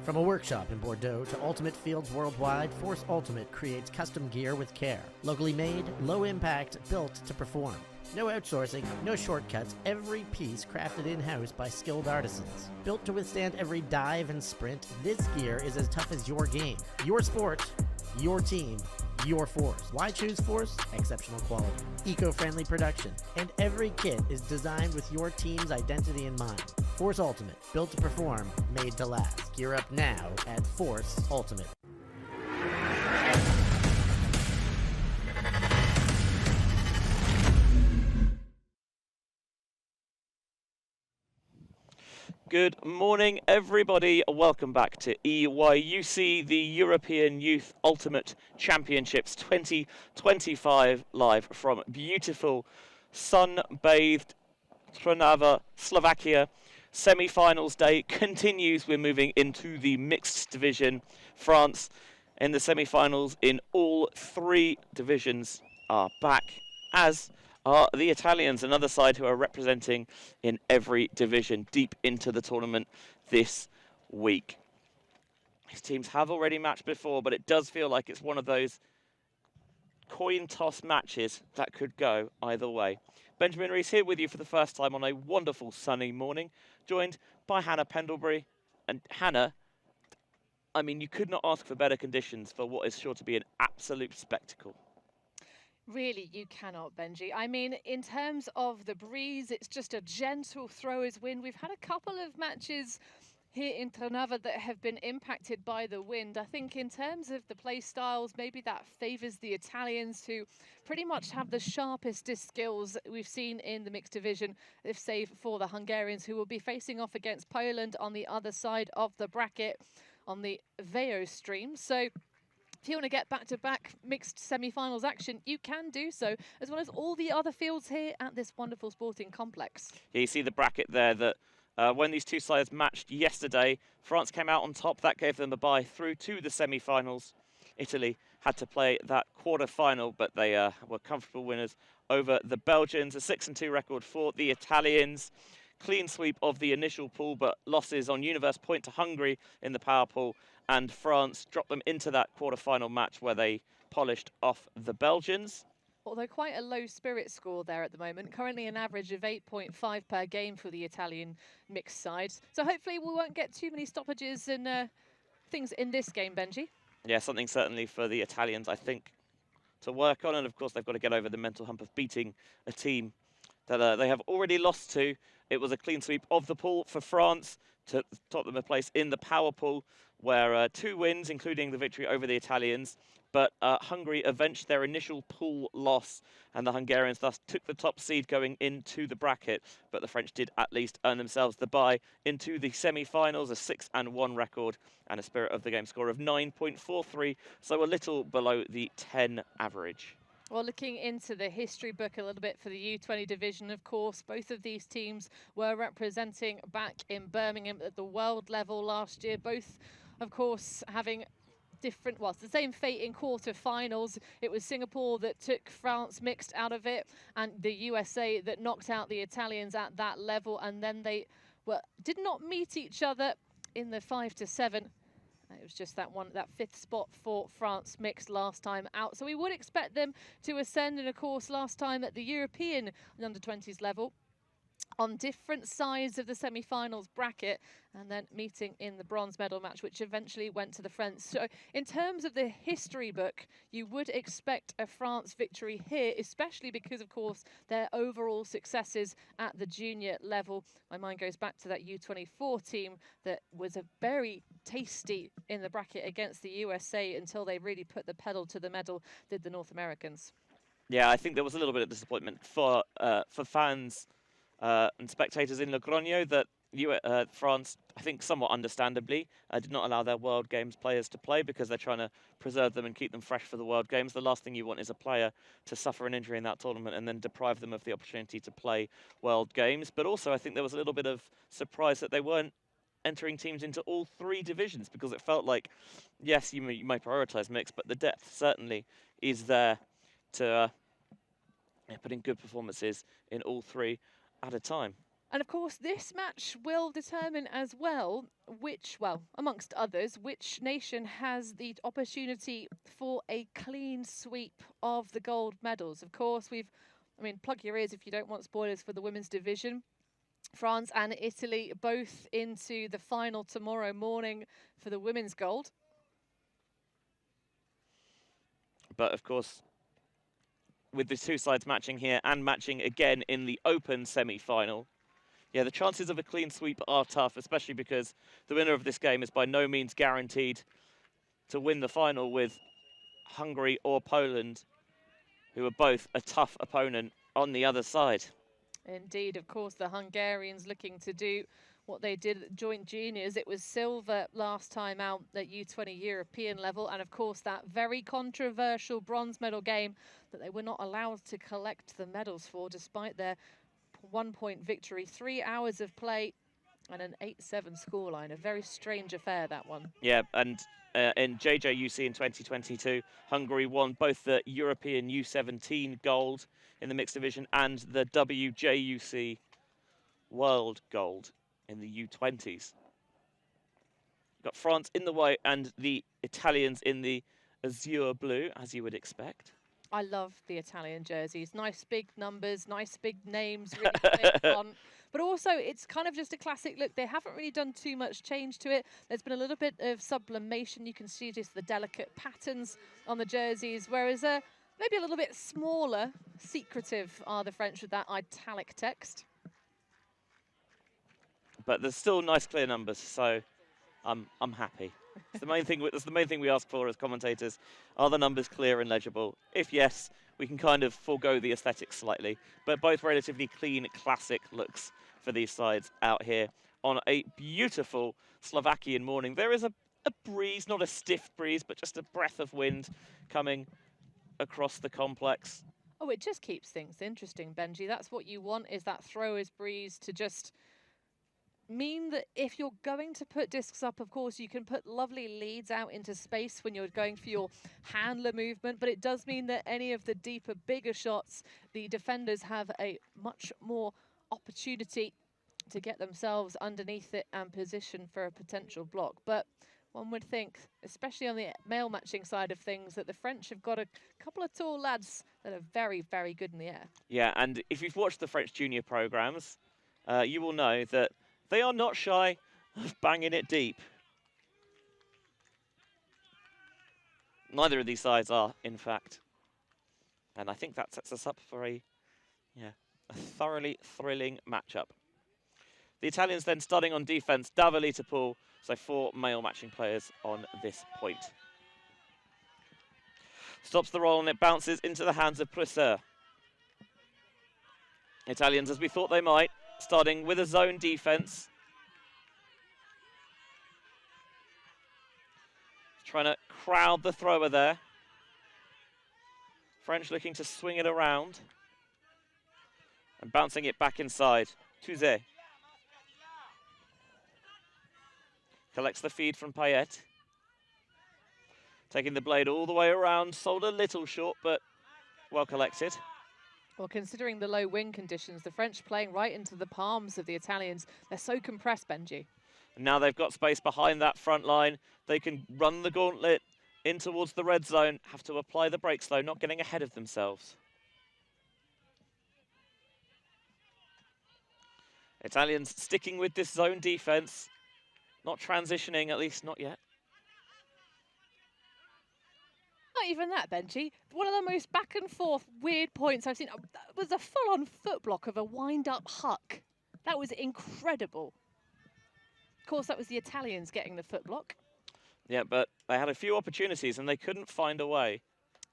From a workshop in Bordeaux to Ultimate Fields worldwide, Force Ultimate creates custom gear with care. Locally made, low impact, built to perform. No outsourcing, no shortcuts, every piece crafted in-house by skilled artisans. Built to withstand every dive and sprint, this gear is as tough as your game. Your sport, your team, your Force. Why choose Force? Exceptional quality, eco-friendly production, and every kit is designed with your team's identity in mind. Force Ultimate, built to perform, made to last. Gear up now at Force Ultimate. Good morning, everybody. Welcome back to EYUC, the European Youth Ultimate Championships 2025, live from beautiful, sun-bathed Trnava, Slovakia. Semi-finals day continues. We're moving into the mixed division. France in the semi-finals in all three divisions are back, as are the Italians, another side who are representing in every division deep into the tournament this week. These teams have already matched before, but it does feel like it's one of those coin toss matches that could go either way. Benjamin Rees here with you for the first time on a wonderful sunny morning, joined by Hannah Pendlebury. And Hannah, I mean, you could not ask for better conditions for what is sure to be an absolute spectacle. Really, you cannot, Benji. I mean, in terms of the breeze, it's just a gentle thrower's wind. We've had a couple of matches here in Trnava that have been impacted by the wind. I think in terms of the play styles, maybe that favours the Italians, who pretty much have the sharpest disc skills we've seen in the mixed division, if save for the Hungarians, who will be facing off against Poland on the other side of the bracket on the VEO stream. So if you want to get back-to-back mixed semi-finals action, you can do so, as well as all the other fields here at this wonderful sporting complex. Yeah, you see the bracket there that when these two sides matched yesterday, France came out on top. That gave them a bye through to the semi-finals. Italy had to play that quarter-final, but they were comfortable winners over the Belgians. A 6-2 record for the Italians. Clean sweep of the initial pool, but losses on Universe Point to Hungary in the power pool, and France dropped them into that quarter-final match where they polished off the Belgians. Although quite a low spirit score there at the moment, currently an average of 8.5 per game for the Italian mixed side. So hopefully we won't get too many stoppages and things in this game, Benji. Yeah, something certainly for the Italians, I think, to work on, and of course they've got to get over the mental hump of beating a team that they have already lost to. It was a clean sweep of the pool for France to top them a place in the power pool, where 2 wins, including the victory over the Italians. But Hungary avenged their initial pool loss, and the Hungarians thus took the top seed going into the bracket. But the French did at least earn themselves the bye into the semi-finals, a 6-1 record and a spirit of the game score of 9.43, so a little below the 10 average. Well, looking into the history book a little bit for the U20 division, of course, both of these teams were representing back in Birmingham at the world level last year. Both, of course, having different, well, it's the same fate in quarter-finals. It was Singapore that took France mixed out of it, and the USA that knocked out the Italians at that level. And then they did not meet each other in the 5-7. It was just that 5th spot for France mixed last time out. So we would expect them to ascend, and of course last time at the European under-20s level, on different sides of the semi-finals bracket, and then meeting in the bronze medal match, which eventually went to the French. So in terms of the history book, you would expect a France victory here, especially because, of course, their overall successes at the junior level. My mind goes back to that U24 team that was a very tasty in the bracket against the USA until they really put the pedal to the metal, did the North Americans. Yeah, I think there was a little bit of disappointment for fans and spectators in Logroño that France, I think somewhat understandably, did not allow their World Games players to play because they're trying to preserve them and keep them fresh for the World Games. The last thing you want is a player to suffer an injury in that tournament and then deprive them of the opportunity to play World Games. But also I think there was a little bit of surprise that they weren't entering teams into all 3 divisions, because it felt like, yes, you may prioritise mix, but the depth certainly is there to put in good performances in all 3 at a time. And of course, this match will determine as well well, amongst others, which nation has the opportunity for a clean sweep of the gold medals. Of course, plug your ears if you don't want spoilers for the women's division. France and Italy both into the final tomorrow morning for the women's gold. But of course, with the two sides matching here and matching again in the open semi-final, yeah, the chances of a clean sweep are tough, especially because the winner of this game is by no means guaranteed to win the final with Hungary or Poland, who are both a tough opponent on the other side. Indeed, of course, the Hungarians looking to do what they did at joint juniors. It was silver last time out at U20 European level, and of course that very controversial bronze medal game that they were not allowed to collect the medals for despite their 1-point victory. 3 hours of play and an 8-7 scoreline. A very strange affair, that one. Yeah, and in JJUC in 2022, Hungary won both the European U17 gold in the mixed division and the WJUC world gold in the U20s. Got France in the white and the Italians in the azure blue, as you would expect. I love the Italian jerseys. Nice big numbers, nice big names, really clear font. But also, it's kind of just a classic look. They haven't really done too much change to it. There's been a little bit of sublimation. You can see just the delicate patterns on the jerseys, whereas maybe a little bit smaller, secretive are the French with that italic text. But there's still nice clear numbers, so I'm happy. It's the main thing. That's the main thing we ask for as commentators. Are the numbers clear and legible? If yes, we can kind of forego the aesthetics slightly. But both relatively clean, classic looks for these sides out here on a beautiful Slovakian morning. There is a breeze, not a stiff breeze, but just a breath of wind coming across the complex. Oh, it just keeps things interesting, Benji. That's what you want, is that thrower's breeze to just mean that if you're going to put discs up, of course, you can put lovely leads out into space when you're going for your handler movement, but it does mean that any of the deeper, bigger shots, the defenders have a much more opportunity to get themselves underneath it and position for a potential block. But one would think, especially on the male matching side of things, that the French have got a couple of tall lads that are very, very good in the air. Yeah, and if you've watched the French junior programs, you will know that they are not shy of banging it deep. Neither of these sides are, in fact. And I think that sets us up for a thoroughly thrilling matchup. The Italians then starting on defense, Davali to Paul, so 4 male matching players on this point. Stops the roll and it bounces into the hands of Plesser. Italians, as we thought they might, starting with a zone defense. Trying to crowd the thrower there. French looking to swing it around. And bouncing it back inside. Touzé. Collects the feed from Payet. Taking the blade all the way around. Sold a little short, but well collected. Well, considering the low wind conditions, the French playing right into the palms of the Italians. They're so compressed, Benji. And now they've got space behind that front line. They can run the gauntlet in towards the red zone. Have to apply the brakes, though, not getting ahead of themselves. Italians sticking with this zone defense. Not transitioning, at least not yet. Not even that, Benji. One of the most back and forth weird points I've seen was a full-on foot block of a wind-up huck. That was incredible. Of course, that was the Italians getting the foot block. Yeah, but they had a few opportunities and they couldn't find a way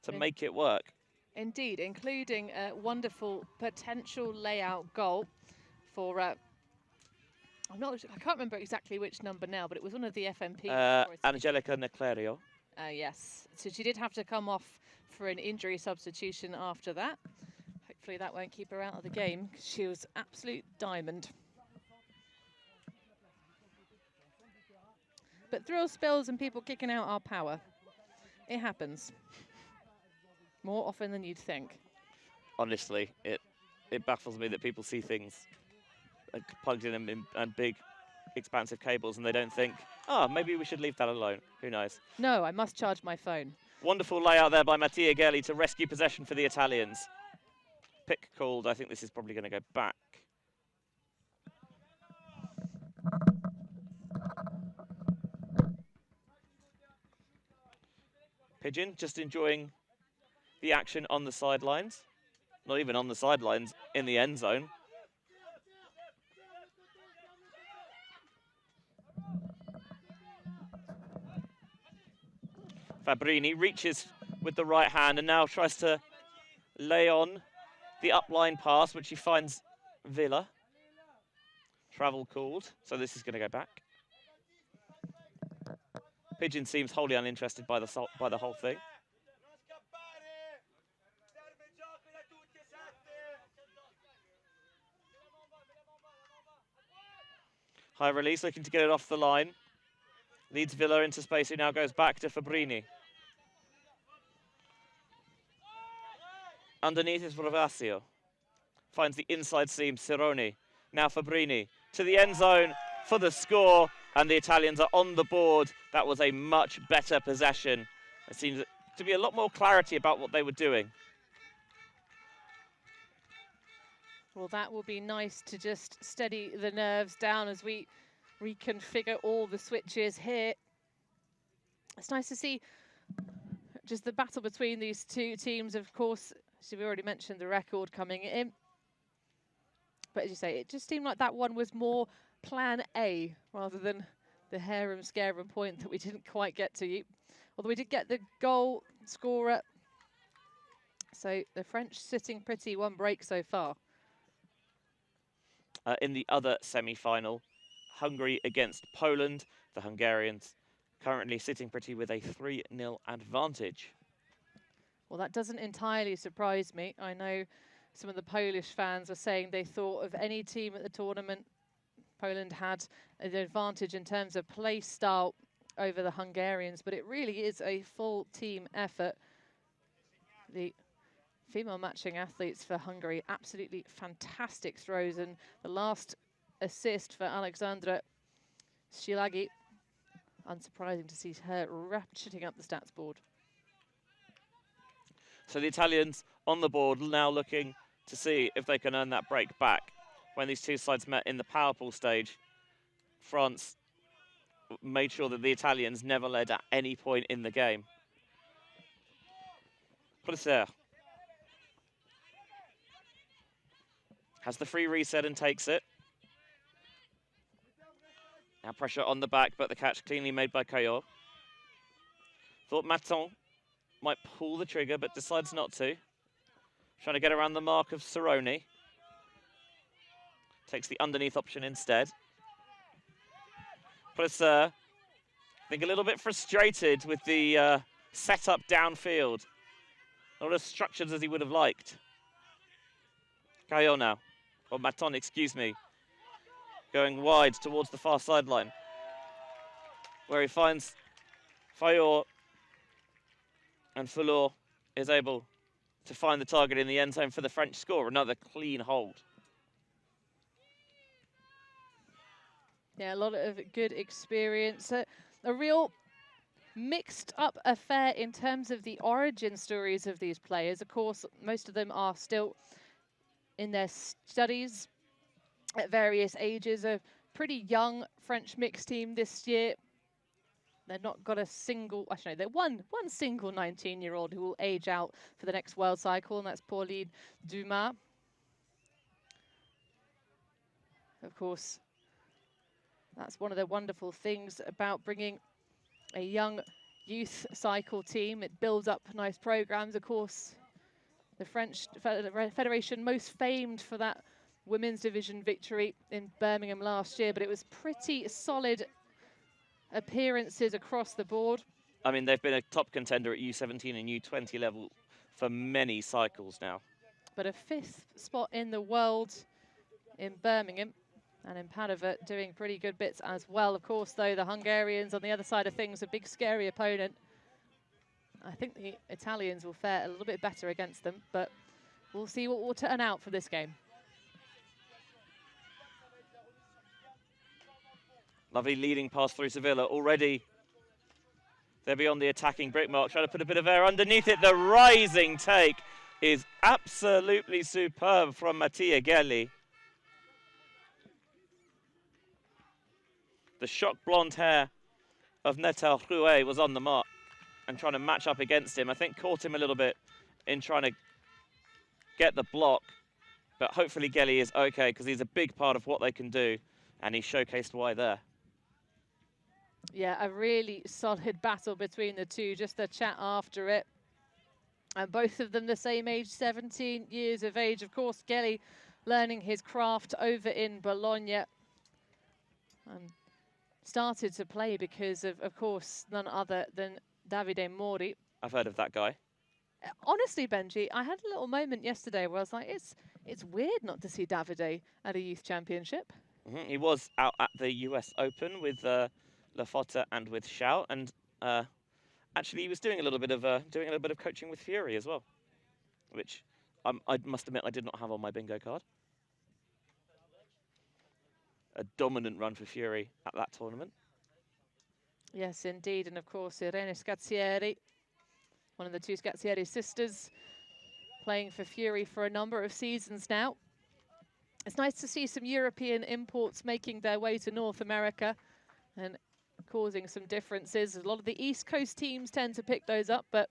to make it work. Indeed, including a wonderful potential layout goal for I can't remember exactly which number now, but it was one of the FMP. Angelica Neclerio. Yes, so she did have to come off for an injury substitution after that. Hopefully that won't keep her out of the game, because she was absolute diamond. But thrill spills and people kicking out our power. It happens. More often than you'd think. Honestly, it baffles me that people see things plugged in big, expansive cables, and they don't think, oh, maybe we should leave that alone. Who knows? No, I must charge my phone. Wonderful layout there by Mattia Gelli to rescue possession for the Italians. Pick called. I think this is probably going to go back. Pigeon just enjoying the action on the sidelines. Not even on the sidelines, in the end zone. Fabrini reaches with the right hand and now tries to lay on the upline pass, which he finds Villa. Travel called, so this is going to go back. Pigeon seems wholly uninterested by the whole thing. High release, looking to get it off the line. Leads Villa into space, who now goes back to Fabrini. Underneath is Rovasio. Finds the inside seam, Cironi. Now Fabrini to the end zone for the score, and the Italians are on the board. That was a much better possession. It seems to be a lot more clarity about what they were doing. Well, that will be nice to just steady the nerves down as we reconfigure all the switches here. It's nice to see just the battle between these two teams. Of course, so we already mentioned the record coming in. But as you say, it just seemed like that one was more plan A rather than the harem scarum point that we didn't quite get to. Although we did get the goal scorer. So the French sitting pretty, one break so far. In the other semi-final, Hungary against Poland. The Hungarians currently sitting pretty with a 3-0 advantage. Well, that doesn't entirely surprise me. I know some of the Polish fans are saying they thought of any team at the tournament, Poland had an advantage in terms of play style over the Hungarians, but it really is a full team effort. The female matching athletes for Hungary, absolutely fantastic throws, and the last assist for Alexandra Szilagi, unsurprising to see her ratcheting up the stats board. So the Italians on the board now looking to see if they can earn that break back. When these two sides met in the power pool stage, France made sure that the Italians never led at any point in the game. Polisser has the free reset and takes it. Now pressure on the back, but the catch cleanly made by Caillot. Thought Maton might pull the trigger, but decides not to. Trying to get around the mark of Cironi. Takes the underneath option instead. Polisser, I think a little bit frustrated with the setup downfield. Not as structured as he would have liked. Caillot now, or Maton, excuse me. Going wide towards the far sideline, where he finds Fayot, and Fulor is able to find the target in the end zone for the French score. Another clean hold. Yeah, a lot of good experience. A real mixed up affair in terms of the origin stories of these players. Of course, most of them are still in their studies at various ages. A pretty young French mixed team this year. They've not got a single, actually, no, they're one single 19-year-old who will age out for the next world cycle, and that's Pauline Dumas. Of course, that's one of the wonderful things about bringing a young youth cycle team. It builds up nice programs. Of course, the French Federation most famed for that women's division victory in Birmingham last year, but it was pretty solid appearances across the board. I mean, they've been a top contender at U17 and U20 level for many cycles now. But a 5th spot in the world in Birmingham, and in Padova doing pretty good bits as well. Of course, though, the Hungarians on the other side of things, a big scary opponent. I think the Italians will fare a little bit better against them, but we'll see what will turn out for this game. Lovely leading pass through Sevilla. Already they're beyond the attacking brick mark, trying to put a bit of air underneath it. The rising take is absolutely superb from Mattia Gelli. The shock blonde hair of Netel Rouet was on the mark and trying to match up against him. I think caught him a little bit in trying to get the block, but hopefully Gelli is okay because he's a big part of what they can do, and he showcased why there. Yeah, a really solid battle between the two, just the chat after it. And both of them the same age, 17 years of age. Of course, Gelli learning his craft over in Bologna. And started to play because of course, none other than Davide Mori. I've heard of that guy. Honestly, Benji, I had a little moment yesterday where I was like, it's weird not to see Davide at a youth championship. He was out at the US Open with Lafota and with Shout, and actually he was doing a little bit of coaching with Fury as well, which I must admit I did not have on my bingo card. A dominant run for Fury at that tournament. Yes, indeed, and of course Irene Scazzieri, one of the two Scazzieri sisters, playing for Fury for a number of seasons now. It's nice to see some European imports making their way to North America and causing some differences. A lot of the East Coast teams tend to pick those up, but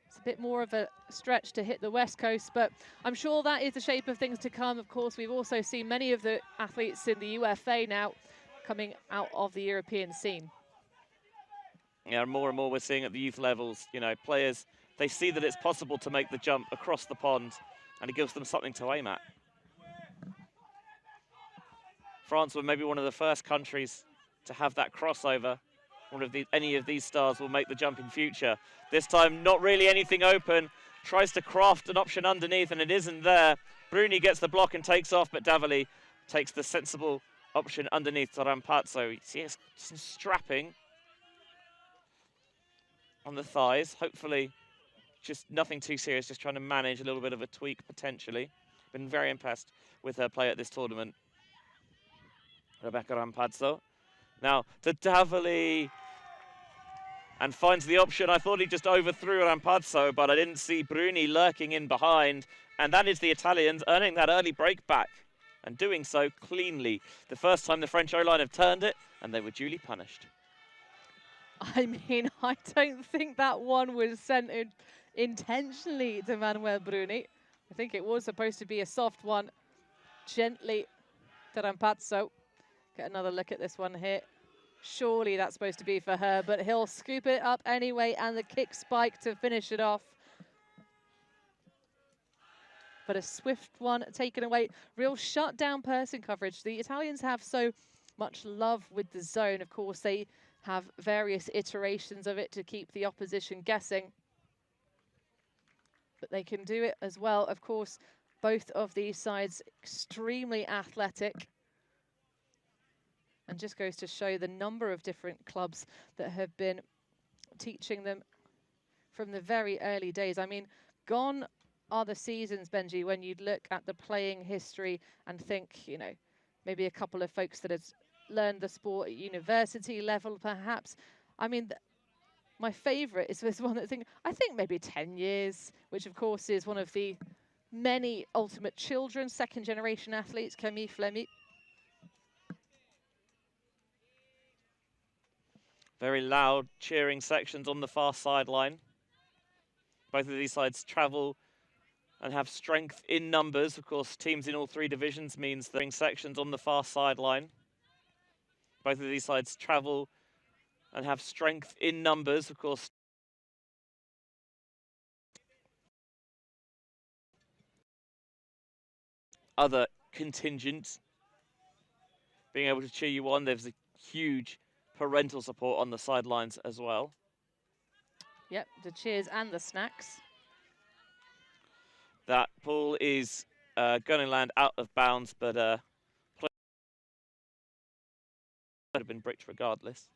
it's a bit more of a stretch to hit the West Coast, but I'm sure that is the shape of things to come. Of course, we've also seen many of the athletes in the UFA now coming out of the European scene. Yeah, more and more we're seeing at the youth levels, you know, players, they see that it's possible to make the jump across the pond, and it gives them something to aim at. France were maybe one of the first countries to have that crossover. Any of these stars will make the jump in future. This time, not really anything open. Tries to craft an option underneath, and it isn't there. Bruni gets the block and takes off, but Davali takes the sensible option underneath to Rampazzo. He has some strapping on the thighs. Hopefully, just nothing too serious, just trying to manage a little bit of a tweak, potentially. Been very impressed with her play at this tournament. Rebecca Rampazzo. Now to Davali, and finds the option. I thought he just overthrew Rampazzo, but I didn't see Bruni lurking in behind. And that is the Italians earning that early break back and doing so cleanly. The first time the French O-line have turned it, and they were duly punished. I mean, I don't think that one was sent in intentionally to Manuel Bruni. I think it was supposed to be a soft one, gently to Rampazzo. Get another look at this one here. Surely that's supposed to be for her, but he'll scoop it up anyway, and the kick spike to finish it off. But a swift one taken away. Real shutdown person coverage. The Italians have so much love with the zone. Of course, they have various iterations of it to keep the opposition guessing. But they can do it as well. Of course, both of these sides extremely athletic. And just goes to show the number of different clubs that have been teaching them from the very early days. I mean, gone are the seasons, Benji, when you'd look at the playing history and think, you know, maybe a couple of folks that had learned the sport at university level, perhaps. I mean, my favorite is this one that I think maybe 10 years, which of course is one of the many ultimate children, second generation athletes, Camille Flemy. Very loud cheering sections on the far sideline. Both of these sides travel and have strength in numbers. Of course, teams in all three divisions means that sections on the far sideline. Both of these sides travel and have strength in numbers. Of course, other contingents being able to cheer you on. There's a huge parental support on the sidelines as well. Yep, the cheers and the snacks. That ball is going to land out of bounds, but would have been bricked regardless.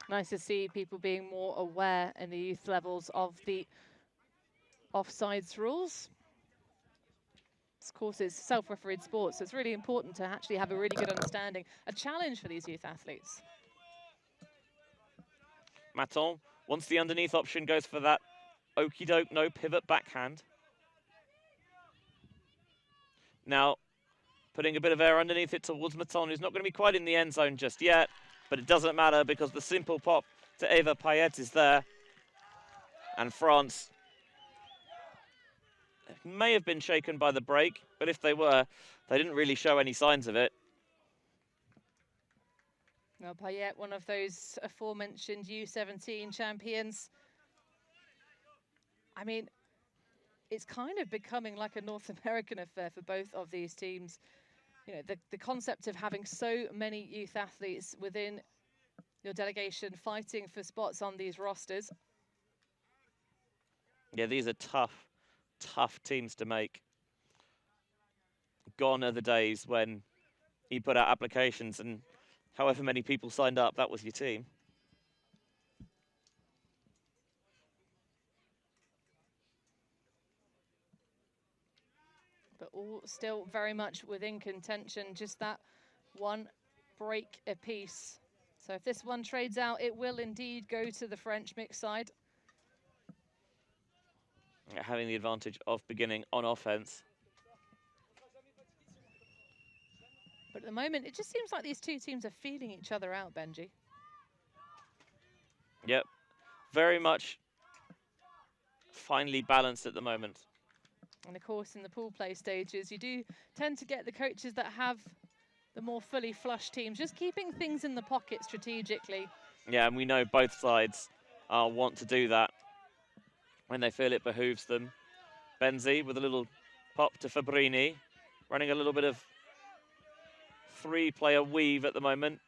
Nice to see people being more aware in the youth levels of the offsides rules. of course, is self-refereed sports, so it's really important to actually have a really good understanding, a challenge for these youth athletes. Maton, once the underneath option, goes for that okie doke, no pivot backhand. Now, putting a bit of air underneath it towards Maton, who's not going to be quite in the end zone just yet, but it doesn't matter because the simple pop to Eva Payet is there. And France may have been shaken by the break, but if they were, they didn't really show any signs of it. Well, Payet, one of those aforementioned U17 champions. I mean, it's kind of becoming like a North American affair for both of these teams. You know, the concept of having so many youth athletes within your delegation fighting for spots on these rosters. Yeah, these are tough teams to make. Gone are the days when you put out applications and however many people signed up, that was your team. But all still very much within contention, just that one break apiece. So if this one trades out, it will indeed go to the French mixed side. Having the advantage of beginning on offense. But at the moment, it just seems like these two teams are feeling each other out, Benji. Yep, very much finely balanced at the moment. And of course, in the pool play stages, you do tend to get the coaches that have the more fully flushed teams, just keeping things in the pocket strategically. Yeah, and we know both sides want to do that when they feel it behooves them. Benzi with a little pop to Fabrini, running a little bit of three-player weave at the moment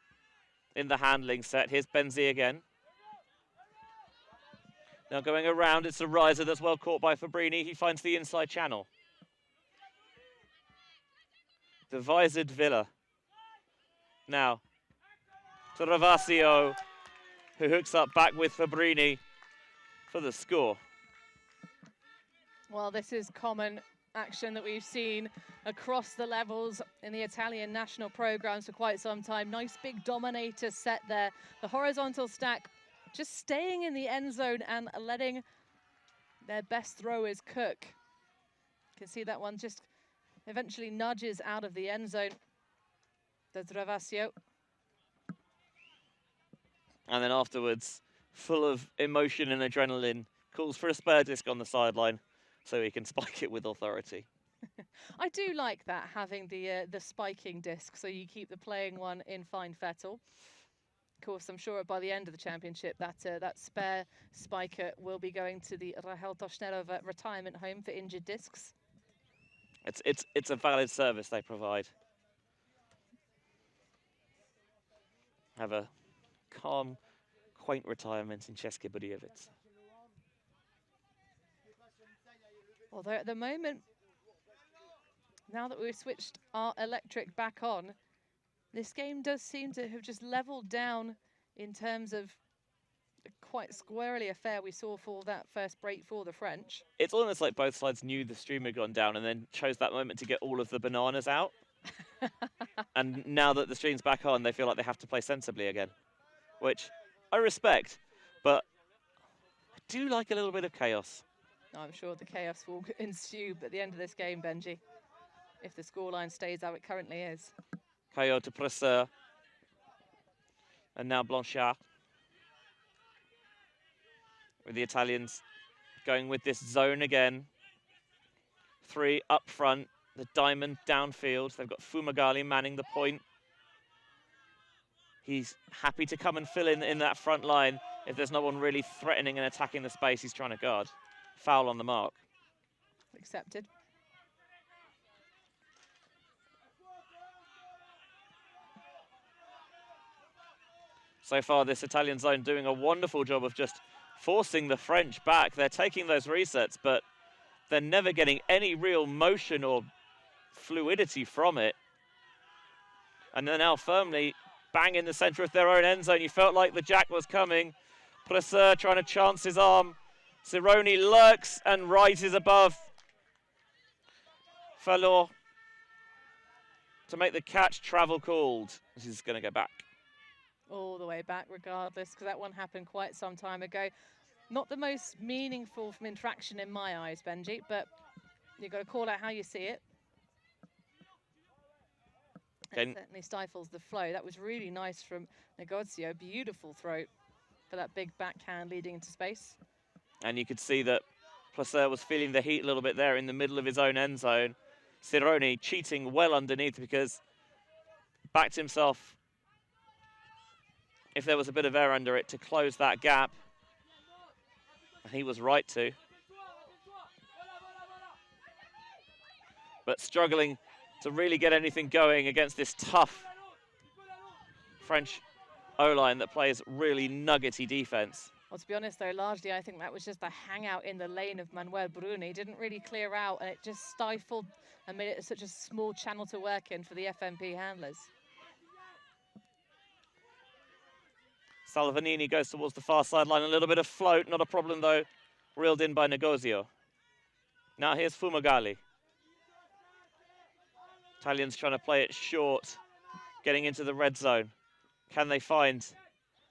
in the handling set. Here's Benzi again. Now going around, it's a riser that's well caught by Fabrini. He finds the inside channel. The visored Villa. Now, to Ravasio, who hooks up back with Fabrini for the score. Well, this is common action that we've seen across the levels in the Italian national programs for quite some time. Nice big dominator set there. The horizontal stack just staying in the end zone and letting their best throwers cook. You can see that one just eventually nudges out of the end zone. There's Ravasio. And then afterwards, full of emotion and adrenaline, calls for a spare disc on the sideline so he can spike it with authority. I do like that, having the spiking disc, so you keep the playing one in fine fettle. Of course, I'm sure by the end of the championship, that spare spiker will be going to the Rahel Toshnerova retirement home for injured discs. It's a valid service they provide. Have a calm, quaint retirement in České Budějovice. Although at the moment, now that we've switched our electric back on, this game does seem to have just leveled down in terms of the quite squarely affair we saw for that first break for the French. It's almost like both sides knew the stream had gone down and then chose that moment to get all of the bananas out. And now that the stream's back on, they feel like they have to play sensibly again, which I respect, but I do like a little bit of chaos. I'm sure the chaos will ensue at the end of this game, Benji, if the scoreline stays how it currently is. Caillot to Presseur. And now Blanchard. With the Italians going with this zone again. Three up front, the diamond downfield. They've got Fumagalli manning the point. He's happy to come and fill in that front line if there's no one really threatening and attacking the space he's trying to guard. Foul on the mark. Accepted. So far, this Italian zone doing a wonderful job of just forcing the French back. They're taking those resets, but they're never getting any real motion or fluidity from it. And they're now firmly bang in the center of their own end zone. You felt like the jack was coming. Presseur trying to chance his arm. Cironi lurks and rises above. Falor to make the catch. Travel called. This is going to go back. All the way back regardless, because that one happened quite some time ago. Not the most meaningful from interaction in my eyes, Benji, but you've got to call out how you see it. It certainly stifles the flow. That was really nice from Negozio. Beautiful throw for that big backhand leading into space. And you could see that Placer was feeling the heat a little bit there in the middle of his own end zone. Cironi cheating well underneath because backed himself, if there was a bit of air under it, to close that gap. And he was right to. But struggling to really get anything going against this tough French O-line that plays really nuggety defense. Well, to be honest, though, largely I think that was just a hangout in the lane of Manuel Bruni. Didn't really clear out, and it just stifled and made it such a small channel to work in for the FMP handlers. Salvanini goes towards the far sideline. A little bit of float, not a problem, though. Reeled in by Negozio. Now here's Fumagalli. Italians trying to play it short, getting into the red zone. Can they find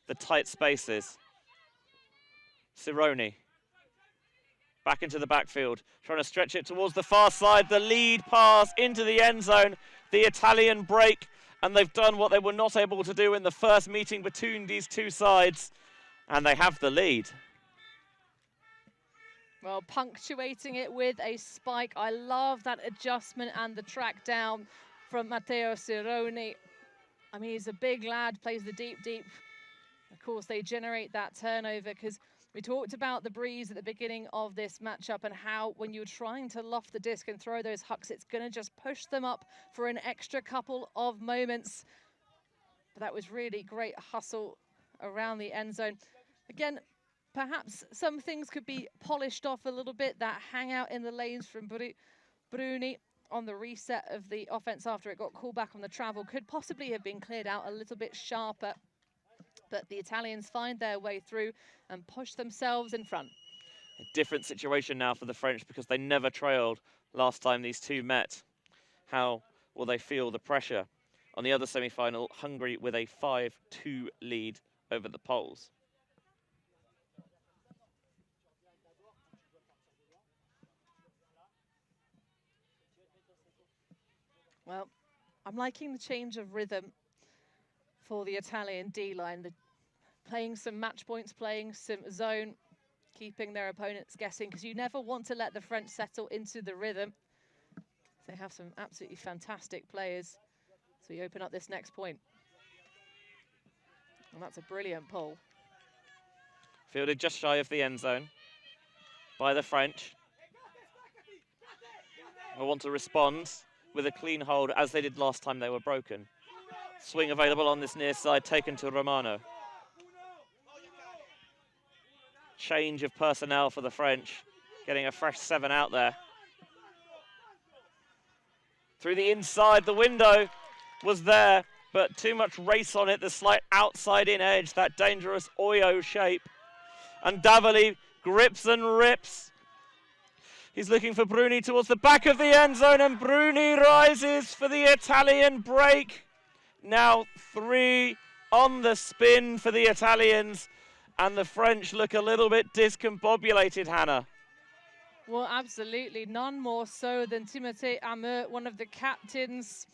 the tight spaces? Cironi back into the backfield, trying to stretch it towards the far side. The lead pass into the end zone. The Italian break, and they've done what they were not able to do in the first meeting between these two sides, and they have the lead. Well, punctuating it with a spike. I love that adjustment and the track down from Matteo Cironi. I mean, he's a big lad, plays the deep. Of course, they generate that turnover because we talked about the breeze at the beginning of this matchup and how when you're trying to loft the disc and throw those hucks, it's going to just push them up for an extra couple of moments. But that was really great hustle around the end zone. Again, perhaps some things could be polished off a little bit. That hangout in the lanes from Bruni on the reset of the offense after it got called back on the travel could possibly have been cleared out a little bit sharper. But the Italians find their way through and push themselves in front. A different situation now for the French because they never trailed last time these two met. How will they feel the pressure? On the other semi-final, Hungary with a 5-2 lead over the Poles. Well, I'm liking the change of rhythm for the Italian D-line. Playing some match points, playing some zone, keeping their opponents guessing, because you never want to let the French settle into the rhythm. They have some absolutely fantastic players. So you open up this next point. And that's a brilliant pull. Fielded just shy of the end zone by the French. I want to respond with a clean hold as they did last time they were broken. Swing available on this near side, taken to Romano. Change of personnel for the French, getting a fresh 7 out there. Through the inside, the window was there, but too much race on it, the slight outside-in edge, that dangerous Oyo shape. And Davoli grips and rips. He's looking for Bruni towards the back of the end zone, and Bruni rises for the Italian break. Now 3 on the spin for the Italians, and the French look a little bit discombobulated, Hannah. Well, absolutely. None more so than Timothée Ameux, one of the captains,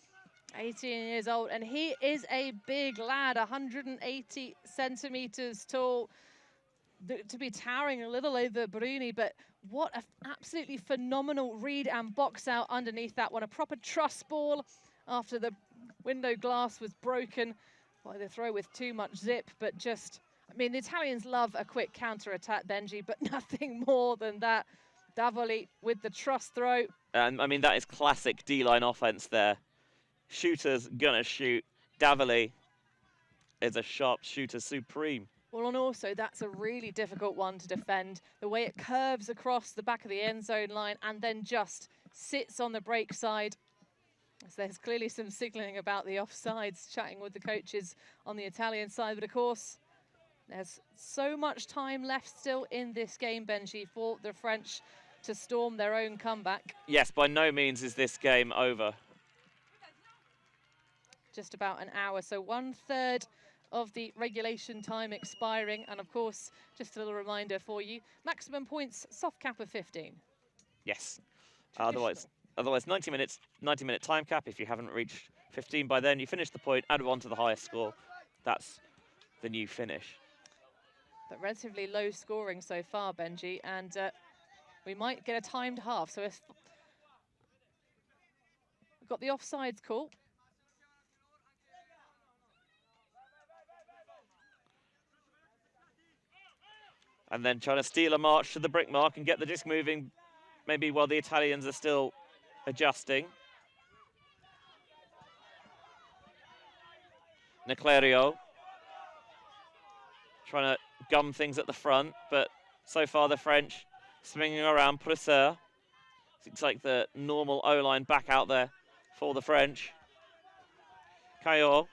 18 years old. And he is a big lad, 180 centimeters tall, to be towering a little over Bruni. But what an absolutely phenomenal read and box out underneath that one. A proper truss ball after the window glass was broken by the throw with too much zip. But just, I mean, the Italians love a quick counter-attack, Benji, but nothing more than that. Davoli with the truss throw. And I mean, that is classic D-line offense there. Shooter's gonna shoot. Davoli is a sharp shooter supreme. Well, and also that's a really difficult one to defend. The way it curves across the back of the end zone line and then just sits on the break side. So there's clearly some signaling about the offsides, chatting with the coaches on the Italian side. But of course, there's so much time left still in this game, Benji, for the French. to storm their own comeback. Yes, by no means is this game over. Just about an hour, so 1/3 of the regulation time expiring. And of course, just a little reminder for you, maximum points, soft cap of 15. Yes. Otherwise 90-minute time cap. If you haven't reached 15 by then, you finish the point, add one to the highest score. That's the new finish. But relatively low scoring so far, Benji, and we might get a timed half. So if we've got the offsides call. And then trying to steal a march to the brick mark and get the disc moving, maybe while the Italians are still adjusting. Niclerio trying to gum things at the front, but so far the French swinging around. Presseur. Looks like the normal O-line back out there for the French. Caillot.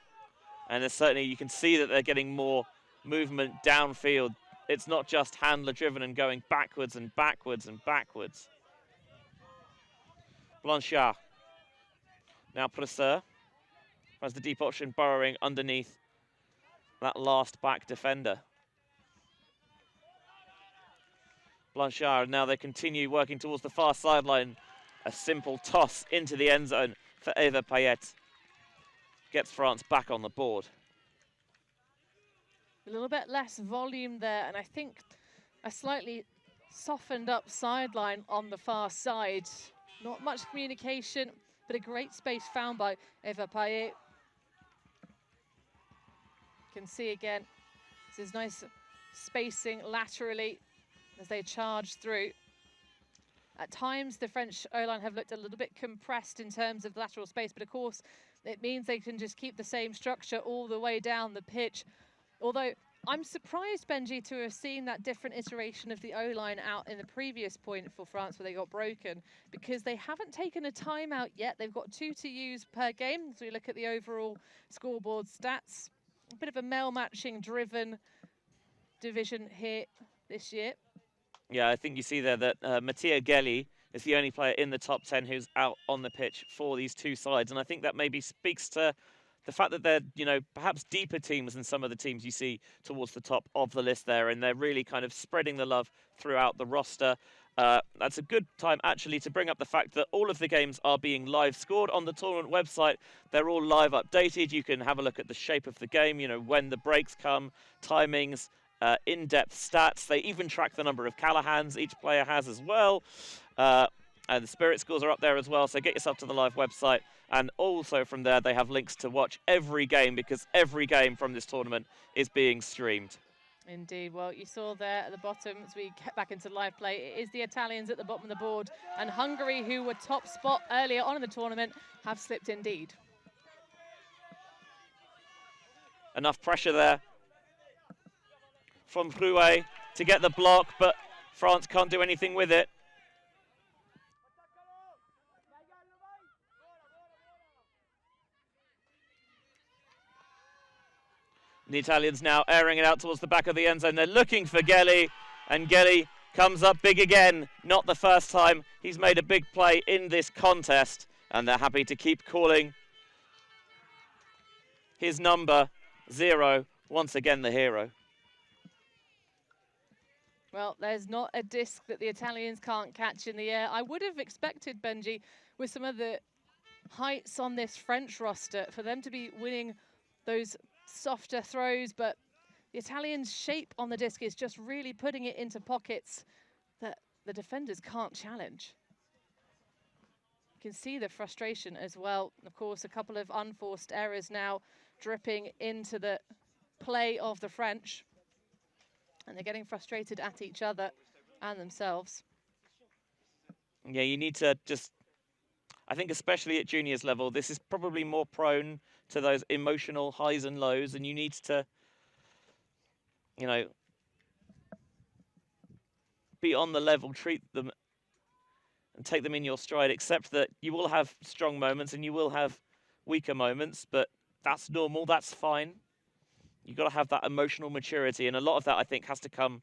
And there's certainly, you can see that they're getting more movement downfield. It's not just handler driven and going backwards and backwards and backwards. Blanchard. Now Presseur has the deep option, burrowing underneath that last back defender. Blanchard, now they continue working towards the far sideline. A simple toss into the end zone for Eva Payet. Gets France back on the board. A little bit less volume there, and I think a slightly softened up sideline on the far side. Not much communication, but a great space found by Eva Payet. You can see again, this is nice spacing laterally as they charge through. At times, the French O-line have looked a little bit compressed in terms of lateral space, but of course, it means they can just keep the same structure all the way down the pitch. Although, I'm surprised, Benji, to have seen that different iteration of the O-line out in the previous point for France where they got broken, because they haven't taken a timeout yet. They've got 2 to use per game. So we look at the overall scoreboard stats. A bit of a male matching driven division here this year. Yeah, I think you see there that Mattia Gelli is the only player in the top 10 who's out on the pitch for these two sides. And I think that maybe speaks to the fact that they're, you know, perhaps deeper teams than some of the teams you see towards the top of the list there. And they're really kind of spreading the love throughout the roster. That's a good time, actually, to bring up the fact that all of the games are being live scored on the tournament website. They're all live updated. You can have a look at the shape of the game, you know, when the breaks come, timings, in-depth stats. They even track the number of Callahans each player has as well. And the spirit scores are up there as well, so get yourself to the live website. And also from there, they have links to watch every game, because every game from this tournament is being streamed. Indeed. Well, you saw there at the bottom, as we get back into live play, it is the Italians at the bottom of the board. And Hungary, who were top spot earlier on in the tournament, have slipped indeed. Enough pressure there from Rouet to get the block, but France can't do anything with it. The Italians now airing it out towards the back of the end zone. They're looking for Gelli, and Gelli comes up big again. Not the first time he's made a big play in this contest, and they're happy to keep calling his number 0, once again the hero. Well, there's not a disc that the Italians can't catch in the air. I would have expected, Benji, with some of the heights on this French roster, for them to be winning those softer throws, but the Italians' shape on the disc is just really putting it into pockets that the defenders can't challenge. You can see the frustration as well. Of course, a couple of unforced errors now dripping into the play of the French, and they're getting frustrated at each other and themselves. Yeah, you need to just, I think especially at juniors level, this is probably more prone to those emotional highs and lows, and you need to, you know, be on the level, treat them and take them in your stride, except that you will have strong moments and you will have weaker moments, but that's normal, that's fine. You've got to have that emotional maturity, and a lot of that, I think, has to come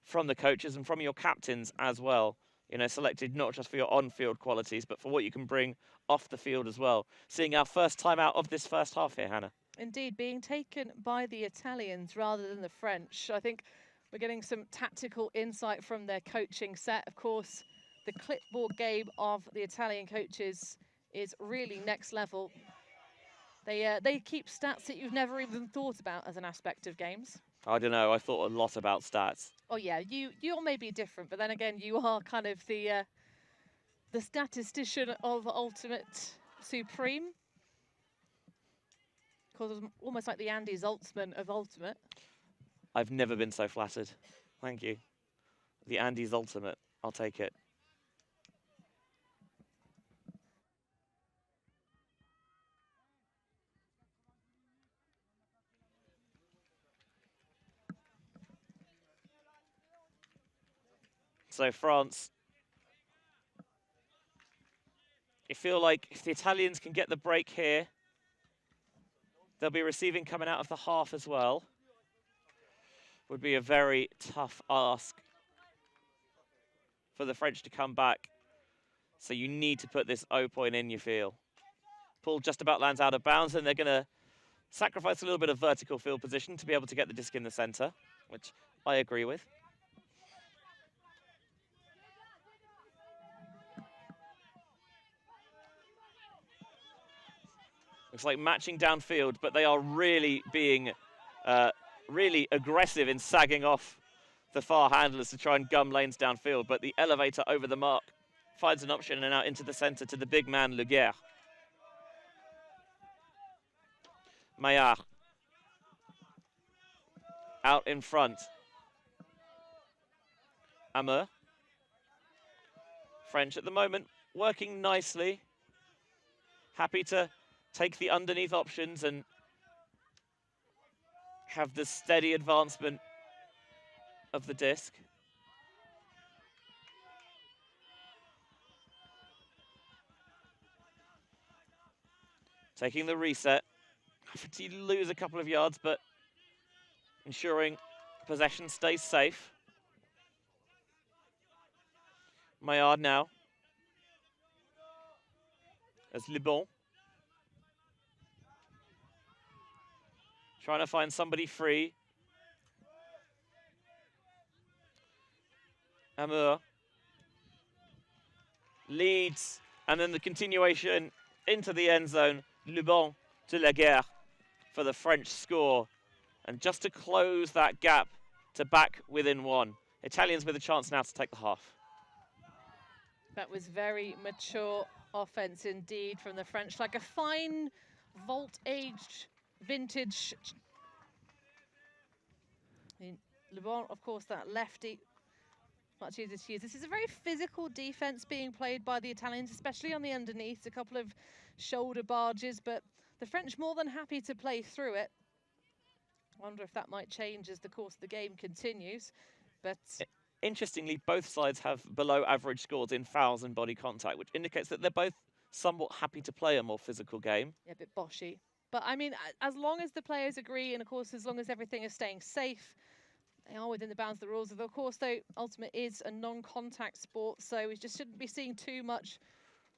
from the coaches and from your captains as well, you know, selected not just for your on-field qualities, but for what you can bring off the field as well. Seeing our first time out of this first half here, Hannah. Indeed, being taken by the Italians rather than the French. I think we're getting some tactical insight from their coaching set. Of course, the clipboard game of the Italian coaches is really next level. They keep stats that you've never even thought about as an aspect of games. I don't know, I thought a lot about stats. Oh yeah, you're maybe different, but then again, you are kind of the statistician of Ultimate Supreme. Almost like the Andy Zaltzman of Ultimate. I've never been so flattered. Thank you. The Andy's Ultimate. I'll take it. So France, you feel like if the Italians can get the break here, they'll be receiving coming out of the half as well. Would be a very tough ask for the French to come back. So you need to put this O point in, you feel. Paul just about lands out of bounds, and they're going to sacrifice a little bit of vertical field position to be able to get the disc in the center, which I agree with. Looks like matching downfield, but they are really being really aggressive in sagging off the far handlers to try and gum lanes downfield. But the elevator over the mark finds an option and out into the center to the big man, Le Guerre. Maillard out in front. Ameur. French at the moment working nicely. Happy to take the underneath options and have the steady advancement of the disc. Taking the reset. To lose a couple of yards, but ensuring possession stays safe. Maillard now. As Le Bon. Trying to find somebody free. Ameur leads, and then the continuation into the end zone. Le Bon to Le Guerre for the French score. And just to close that gap to back within one. Italians with a chance now to take the half. That was very mature offense indeed from the French, like a fine vault-aged vintage. Le Bon, of course, that lefty, much easier to use. This is a very physical defense being played by the Italians, especially on the underneath. A couple of shoulder barges, but the French more than happy to play through it. I wonder if that might change as the course of the game continues. But interestingly, both sides have below average scores in fouls and body contact, which indicates that they're both somewhat happy to play a more physical game. Yeah, a bit boshy. But I mean, as long as the players agree, and of course, as long as everything is staying safe, they are within the bounds of the rules. Of course, though, Ultimate is a non-contact sport, so we just shouldn't be seeing too much,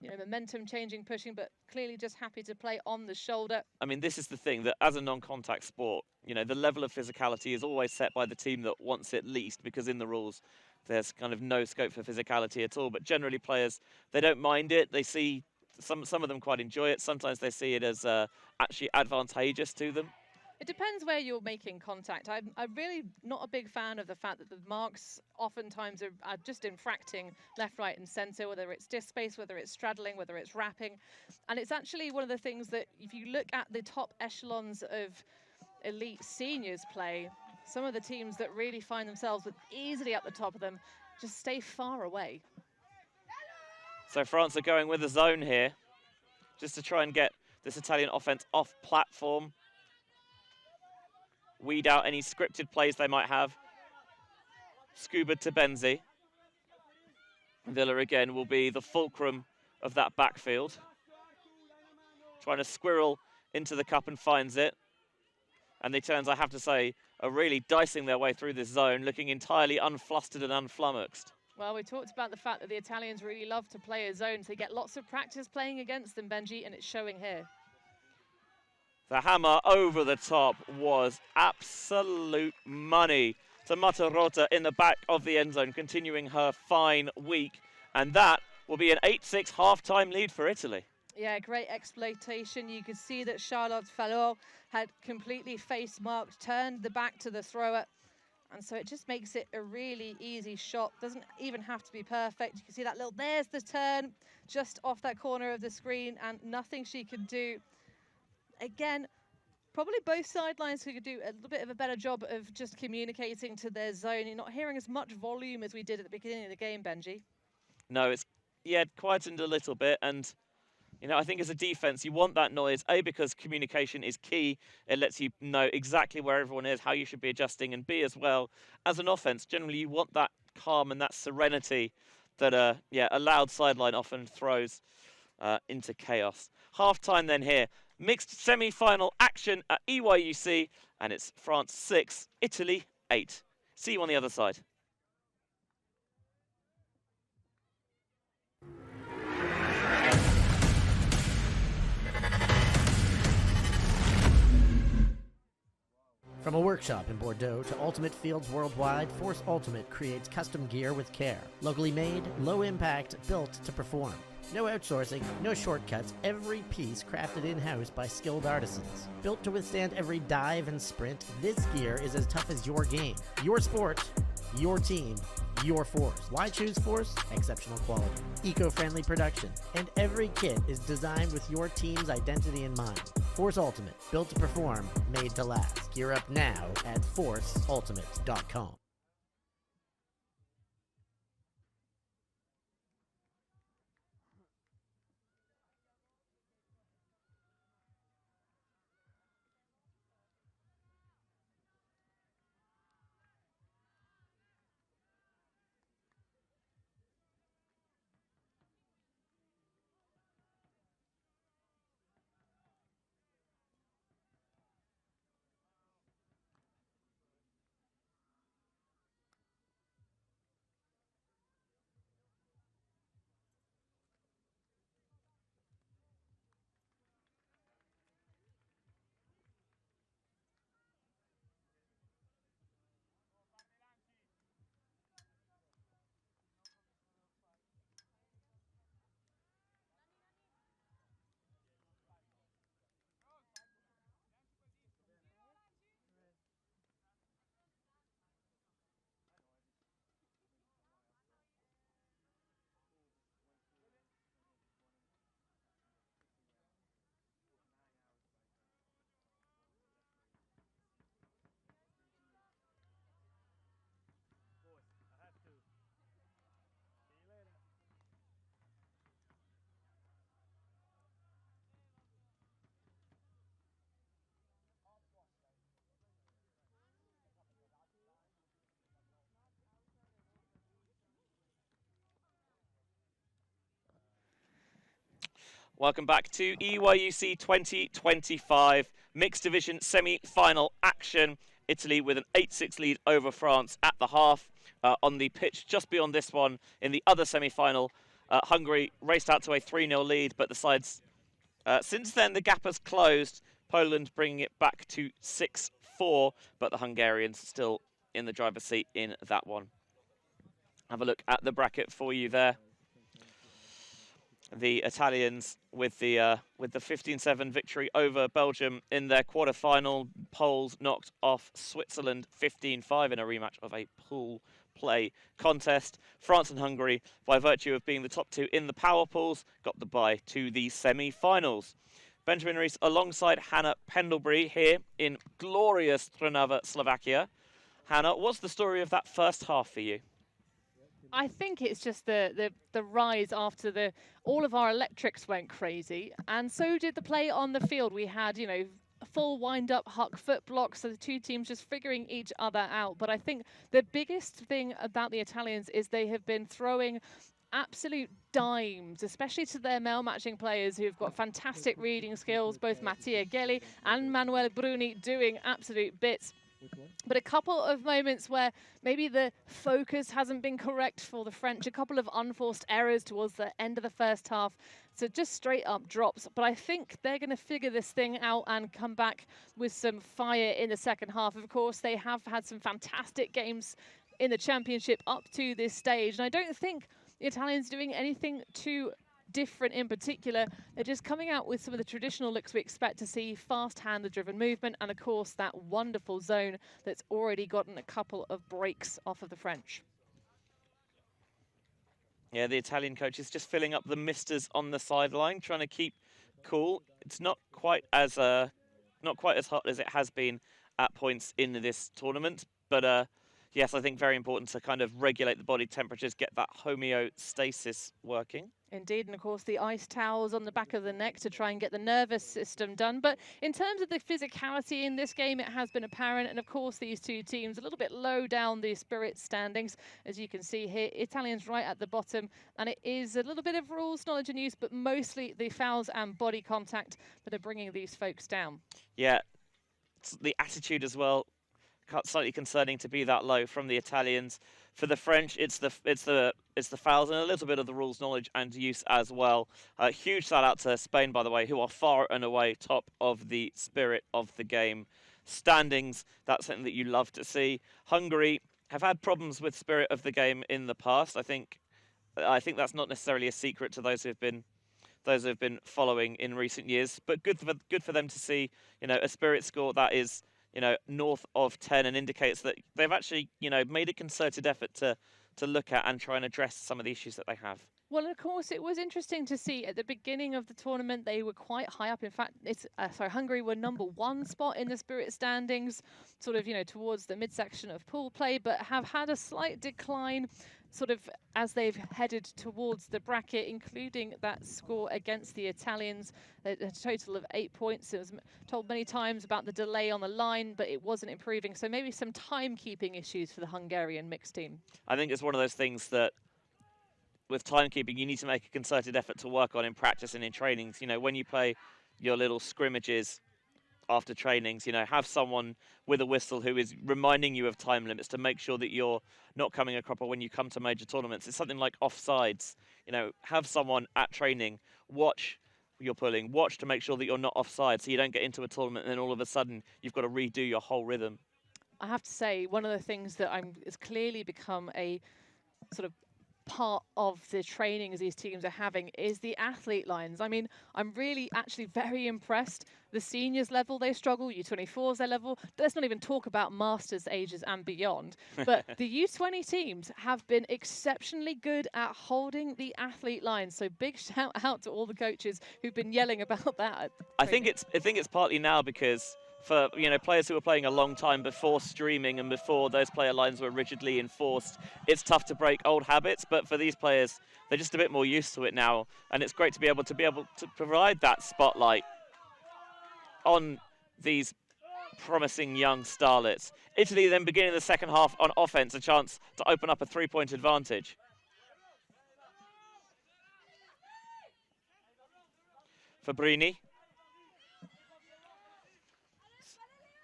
you know, momentum changing, pushing, but clearly just happy to play on the shoulder. I mean, this is the thing, that as a non-contact sport, you know, the level of physicality is always set by the team that wants it least, because in the rules, there's kind of no scope for physicality at all. But generally, players, they don't mind it. They see some of them quite enjoy it. Sometimes they see it as actually advantageous to them. It depends where you're making contact. I'm really not a big fan of the fact that the marks oftentimes are just infracting left, right, and centre, whether it's disc space, whether it's straddling, whether it's wrapping. And it's actually one of the things that if you look at the top echelons of elite seniors play, some of the teams that really find themselves with easily at the top of them just stay far away. So France are going with a zone here, just to try and get this Italian offense off platform. Weed out any scripted plays they might have. Scuba to Benzi. Villa again will be the fulcrum of that backfield. Trying to squirrel into the cup and finds it. And the Italians, I have to say, are really dicing their way through this zone, looking entirely unflustered and unflummoxed. Well, we talked about the fact that the Italians really love to play a zone, so they get lots of practice playing against them, Benji, and it's showing here. The hammer over the top was absolute money to Matarota in the back of the end zone, continuing her fine week. And that will be an 8-6 half-time lead for Italy. Yeah, great exploitation. You could see that Charlotte Fallot had completely face-marked, turned the back to the thrower. And so it just makes it a really easy shot. Doesn't even have to be perfect. You can see that little, there's the turn, just off that corner of the screen, and nothing she could do. Again, probably both sidelines could do a little bit of a better job of just communicating to their zone. You're not hearing as much volume as we did at the beginning of the game, Benji. No, it's, yeah, quietened a little bit. And, you know, I think as a defense, you want that noise, A, because communication is key. It lets you know exactly where everyone is, how you should be adjusting, and B, as well, as an offense, generally you want that calm and that serenity that, yeah, a loud sideline often throws into chaos. Half-time then here. Mixed semi-final action at EYUC, and it's France 6, Italy 8. See you on the other side. From a workshop in Bordeaux to Ultimate Fields worldwide, Force Ultimate creates custom gear with care. Locally made, low impact, built to perform. No outsourcing, no shortcuts, every piece crafted in-house by skilled artisans. Built to withstand every dive and sprint, this gear is as tough as your game. Your sport, your team, your Force. Why choose Force? Exceptional quality, eco-friendly production, and every kit is designed with your team's identity in mind. Force Ultimate, built to perform, made to last. Gear up now at forceultimate.com. Welcome back to EYUC 2025 Mixed Division semi-final action. Italy with an 8-6 lead over France at the half. On the pitch just beyond this one, in the other semi-final, Hungary raced out to a 3-0 lead, but the sides, since then the gap has closed. Poland bringing it back to 6-4, but the Hungarians still in the driver's seat in that one. Have a look at the bracket for you there. The Italians with the 15-7 victory over Belgium in their quarter-final. Poles knocked off Switzerland 15-5 in a rematch of a pool play contest. France and Hungary, by virtue of being the top two in the power pools, got the bye to the semi-finals. Benjamin Rees alongside Hannah Pendlebury here in glorious Trnava, Slovakia. Hannah, what's the story of that first half for you? I think it's just the rise after all of our electrics went crazy, and so did the play on the field. We had, you know, full wind-up huck foot blocks, so the two teams just figuring each other out. But I think the biggest thing about the Italians is they have been throwing absolute dimes, especially to their male matching players who've got fantastic reading skills, both Mattia Gelli and Manuel Bruni doing absolute bits. But a couple of moments where maybe the focus hasn't been correct for the French, a couple of unforced errors towards the end of the first half. So just straight up drops. But I think they're going to figure this thing out and come back with some fire in the second half. Of course, they have had some fantastic games in the championship up to this stage. And I don't think the Italians doing anything too different in particular. They're just coming out with some of the traditional looks we expect to see, fast hander-driven movement, and of course that wonderful zone that's already gotten a couple of breaks off of the French. Yeah, the Italian coach is just filling up the misters on the sideline, trying to keep cool. It's not quite as hot as it has been at points in this tournament, but yes, I think very important to kind of regulate the body temperatures, get that homeostasis working. Indeed, and of course the ice towels on the back of the neck to try and get the nervous system done. But in terms of the physicality in this game, it has been apparent. And of course these two teams a little bit low down the Spirit standings, as you can see here. Italians right at the bottom, and it is a little bit of rules, knowledge and use, but mostly the fouls and body contact that are bringing these folks down. Yeah, it's the attitude as well. Slightly concerning to be that low from the Italians. For the French, it's the fouls and a little bit of the rules knowledge and use as well. Huge shout out to Spain, by the way, who are far and away top of the Spirit of the game standings. That's something that you love to see. Hungary have had problems with Spirit of the game in the past. I think that's not necessarily a secret to those who have been following in recent years. But good for them to see, a Spirit score that is, north of 10 and indicates that they've actually, made a concerted effort to look at and try and address some of the issues that they have. Well, of course, it was interesting to see at the beginning of the tournament, they were quite high up. In fact, Hungary were #1 spot in the Spirit standings, sort of, towards the midsection of pool play, but have had a slight decline sort of as they've headed towards the bracket, including that score against the Italians, a total of 8 points. It was told many times about the delay on the line, but it wasn't improving. So maybe some timekeeping issues for the Hungarian mixed team. I think it's one of those things that with timekeeping, you need to make a concerted effort to work on in practice and in trainings. When you play your little scrimmages after trainings, have someone with a whistle who is reminding you of time limits to make sure that you're not coming a cropper when you come to major tournaments. It's something like offsides. Have someone at training watch you're pulling, watch to make sure that you're not offside so you don't get into a tournament and then all of a sudden you've got to redo your whole rhythm. I have to say, one of the things that has clearly become a sort of part of the trainings these teams are having is the athlete lines. I mean, I'm really actually very impressed. The seniors level, they struggle. U24's their level. Let's not even talk about masters ages and beyond. But the U20 teams have been exceptionally good at holding the athlete lines. So big shout out to all the coaches who've been yelling about that. I think it's partly now because for players who were playing a long time before streaming and before those player lines were rigidly enforced, it's tough to break old habits. But for these players, they're just a bit more used to it now, and it's great to be able to provide that spotlight on these promising young starlets. Italy then beginning the second half on offense, a chance to open up a 3-point advantage. Fabrini.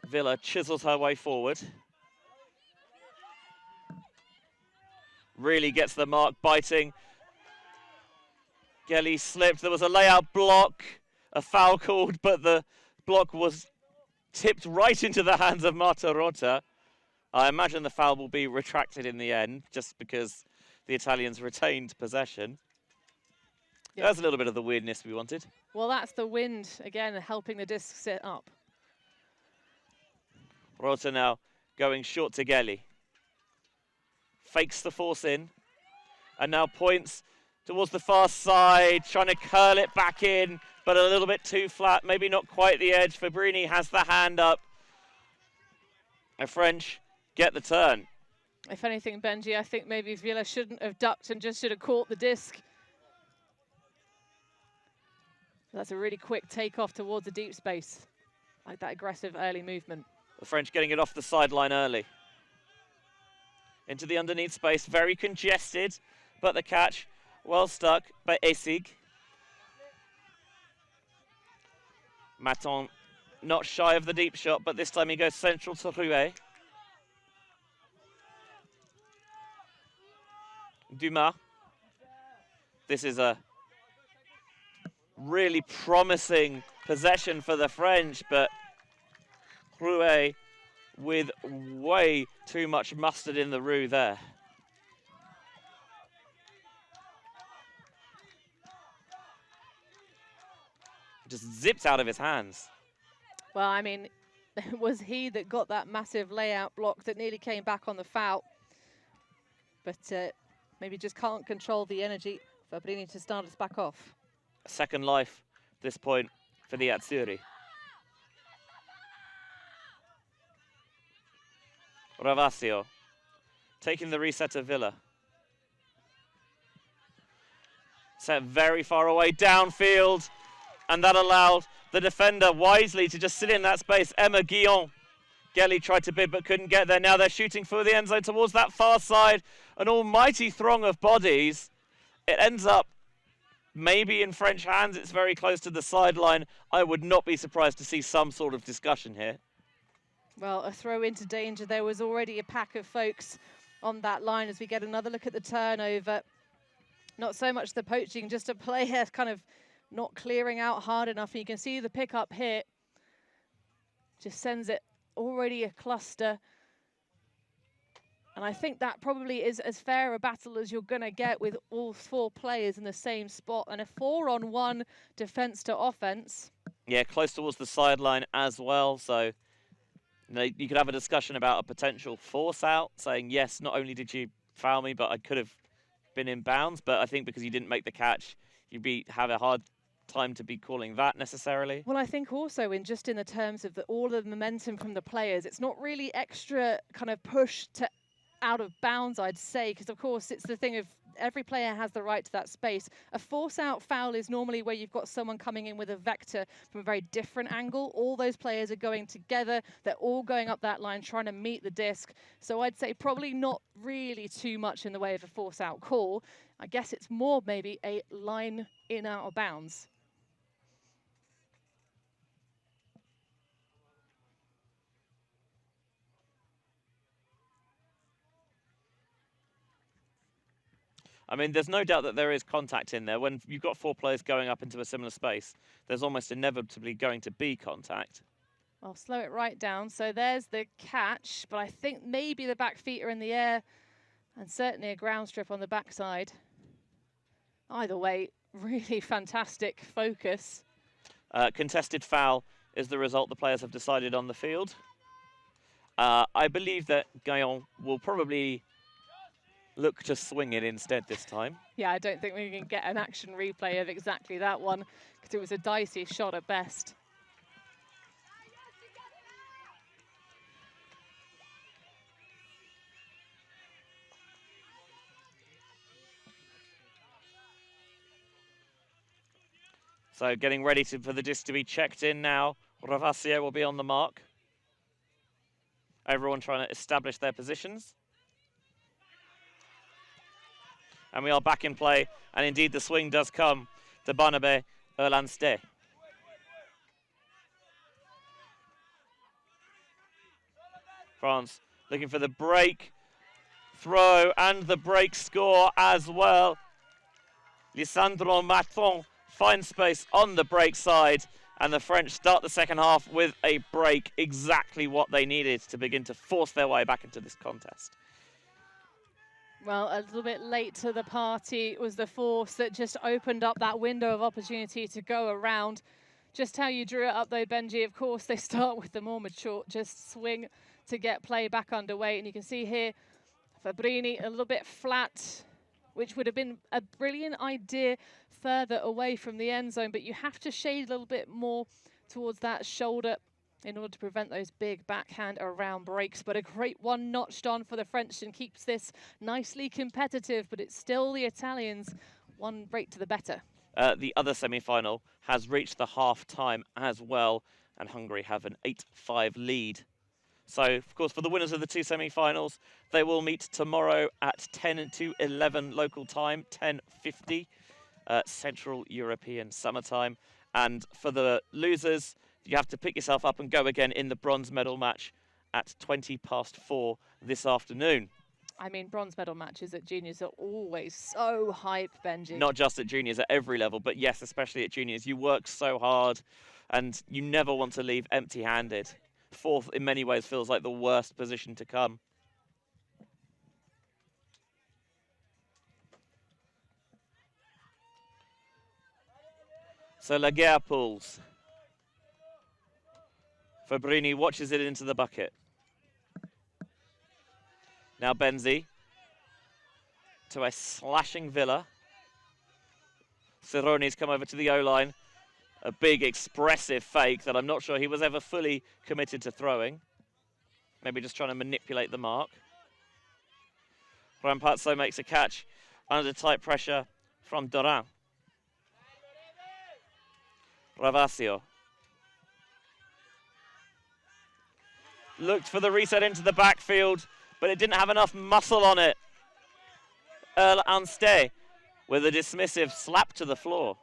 Villa chisels her way forward. Really gets the mark, biting. Gelly slipped. There was a layout block, a foul called, but the block was tipped right into the hands of Marta Rota. I imagine the foul will be retracted in the end, just because the Italians retained possession. Yep. That's a little bit of the weirdness we wanted. Well, that's the wind, again, helping the disc sit up. Rota now going short to Gelly. Fakes the force in. And now points towards the far side, trying to curl it back in, but a little bit too flat, maybe not quite the edge. Fabrini has the hand up. The French get the turn. If anything, Benji, I think maybe Villa shouldn't have ducked and just should have caught the disc. That's a really quick takeoff towards the deep space. Like that aggressive early movement. The French getting it off the sideline early. Into the underneath space, very congested, but the catch well stuck by Essig. Maton not shy of the deep shot, but this time he goes central to Rouet. Dumas. This is a really promising possession for the French, but Rouet with way too much mustard in the roux there. Just zipped out of his hands. Well, I mean, it was he that got that massive layout block that nearly came back on the foul. But maybe just can't control the energy. Fabrini to start us back off. Second life at this point for the Azzurri. Ravasio taking the reset of Villa. Set very far away downfield, and that allowed the defender wisely to just sit in that space. Emma Guillon. Gelly tried to bid but couldn't get there. Now they're shooting for the end zone towards that far side. An almighty throng of bodies. It ends up maybe in French hands. It's very close to the sideline. I would not be surprised to see some sort of discussion here. Well, a throw into danger. There was already a pack of folks on that line as we get another look at the turnover. Not so much the poaching, just a player kind of not clearing out hard enough. And you can see the pickup here. Just sends it already a cluster. And I think that probably is as fair a battle as you're going to get with all four players in the same spot. And a 4-on-1 defense to offense. Yeah, close towards the sideline as well. So you could have a discussion about a potential force out, saying, yes, not only did you foul me, but I could have been in bounds. But I think because you didn't make the catch, you'd have a hard time to be calling that necessarily. Well, I think also in the terms of all the momentum from the players, it's not really extra kind of push to out of bounds, I'd say, because of course it's the thing of every player has the right to that space. A force out foul is normally where you've got someone coming in with a vector from a very different angle. All those players are going together. They're all going up that line trying to meet the disc. So I'd say probably not really too much in the way of a force out call. I guess it's more maybe a line in out of bounds. I mean, there's no doubt that there is contact in there. When you've got four players going up into a similar space, there's almost inevitably going to be contact. I'll slow it right down. So there's the catch, but I think maybe the back feet are in the air and certainly a ground strip on the backside. Either way, really fantastic focus. Contested foul is the result the players have decided on the field. I believe that Gaillon will probably look to swing it instead this time. Yeah, I don't think we can get an action replay of exactly that one because it was a dicey shot at best. So getting ready for the disc to be checked in now. Ravasio will be on the mark. Everyone trying to establish their positions. And we are back in play, and indeed the swing does come to Barnabé Erlandste. France looking for the break, throw, and the break score as well. Lisandro Maton finds space on the break side, and the French start the second half with a break, exactly what they needed to begin to force their way back into this contest. Well, a little bit late to the party was the force that just opened up that window of opportunity to go around. Just how you drew it up though, Benji, of course they start with the more mature, just swing to get play back underway. And you can see here, Fabrini a little bit flat, which would have been a brilliant idea further away from the end zone, but you have to shade a little bit more towards that shoulder in order to prevent those big backhand around breaks. But a great one notched on for the French and keeps this nicely competitive, but it's still the Italians one break to the better. The other semi-final has reached the half-time as well, and Hungary have an 8-5 lead. So, of course, for the winners of the two semi-finals, they will meet tomorrow at 10 to 11 local time, 10:50 Central European summertime. And for the losers, you have to pick yourself up and go again in the bronze medal match at 4:20 this afternoon. I mean, bronze medal matches at juniors are always so hype, Benji. Not just at juniors, at every level, but yes, especially at juniors. You work so hard and you never want to leave empty-handed. Fourth, in many ways, feels like the worst position to come. So Laguerre pulls. Fabrini watches it into the bucket. Now Benzi to a slashing Villa. Cerrone's come over to the O-line. A big, expressive fake that I'm not sure he was ever fully committed to throwing. Maybe just trying to manipulate the mark. Rampazzo makes a catch under tight pressure from Doran. Ravasio. Looked for the reset into the backfield, but it didn't have enough muscle on it. Earl Anstey with a dismissive slap to the floor.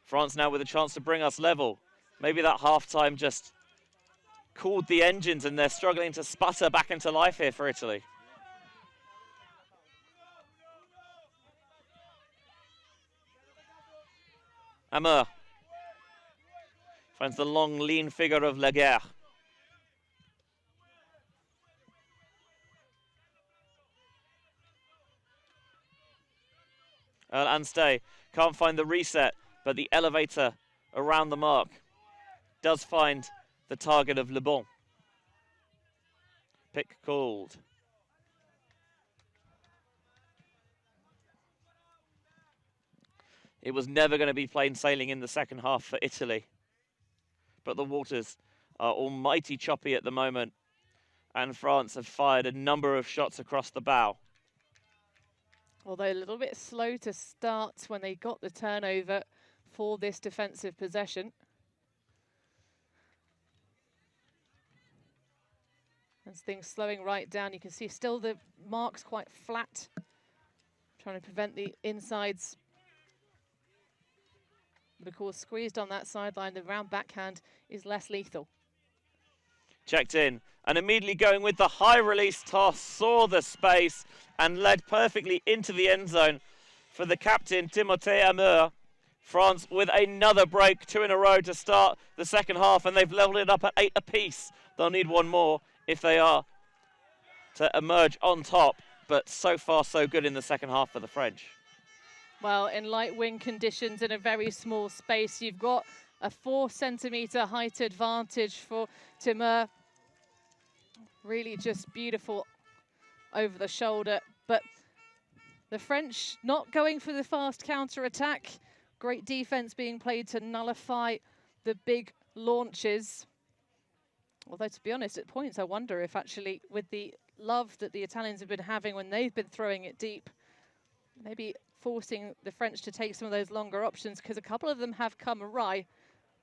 France now with a chance to bring us level. Maybe that half-time just cooled the engines and they're struggling to sputter back into life here for Italy. Ameur finds the long, lean figure of Laguerre. Anstey can't find the reset, but the elevator around the mark does find the target of Le Bon. Pick called. It was never going to be plain sailing in the second half for Italy. But the waters are almighty choppy at the moment, and France have fired a number of shots across the bow. Although a little bit slow to start when they got the turnover for this defensive possession. As things slowing right down, you can see still the marks quite flat, trying to prevent the insides. But of course, squeezed on that sideline, the round backhand is less lethal. Checked in and immediately going with the high release toss, saw the space and led perfectly into the end zone for the captain, Timothée Ameur. France with another break, 2 in a row to start the second half, and they've leveled it up at 8 apiece. They'll need one more if they are to emerge on top, but so far so good in the second half for the French. Well, in light wind conditions in a very small space, you've got a 4-centimetre height advantage for Timur. Really just beautiful over the shoulder. But the French not going for the fast counter-attack. Great defence being played to nullify the big launches. Although, to be honest, at points, I wonder if actually, with the love that the Italians have been having when they've been throwing it deep, maybe forcing the French to take some of those longer options, because a couple of them have come awry,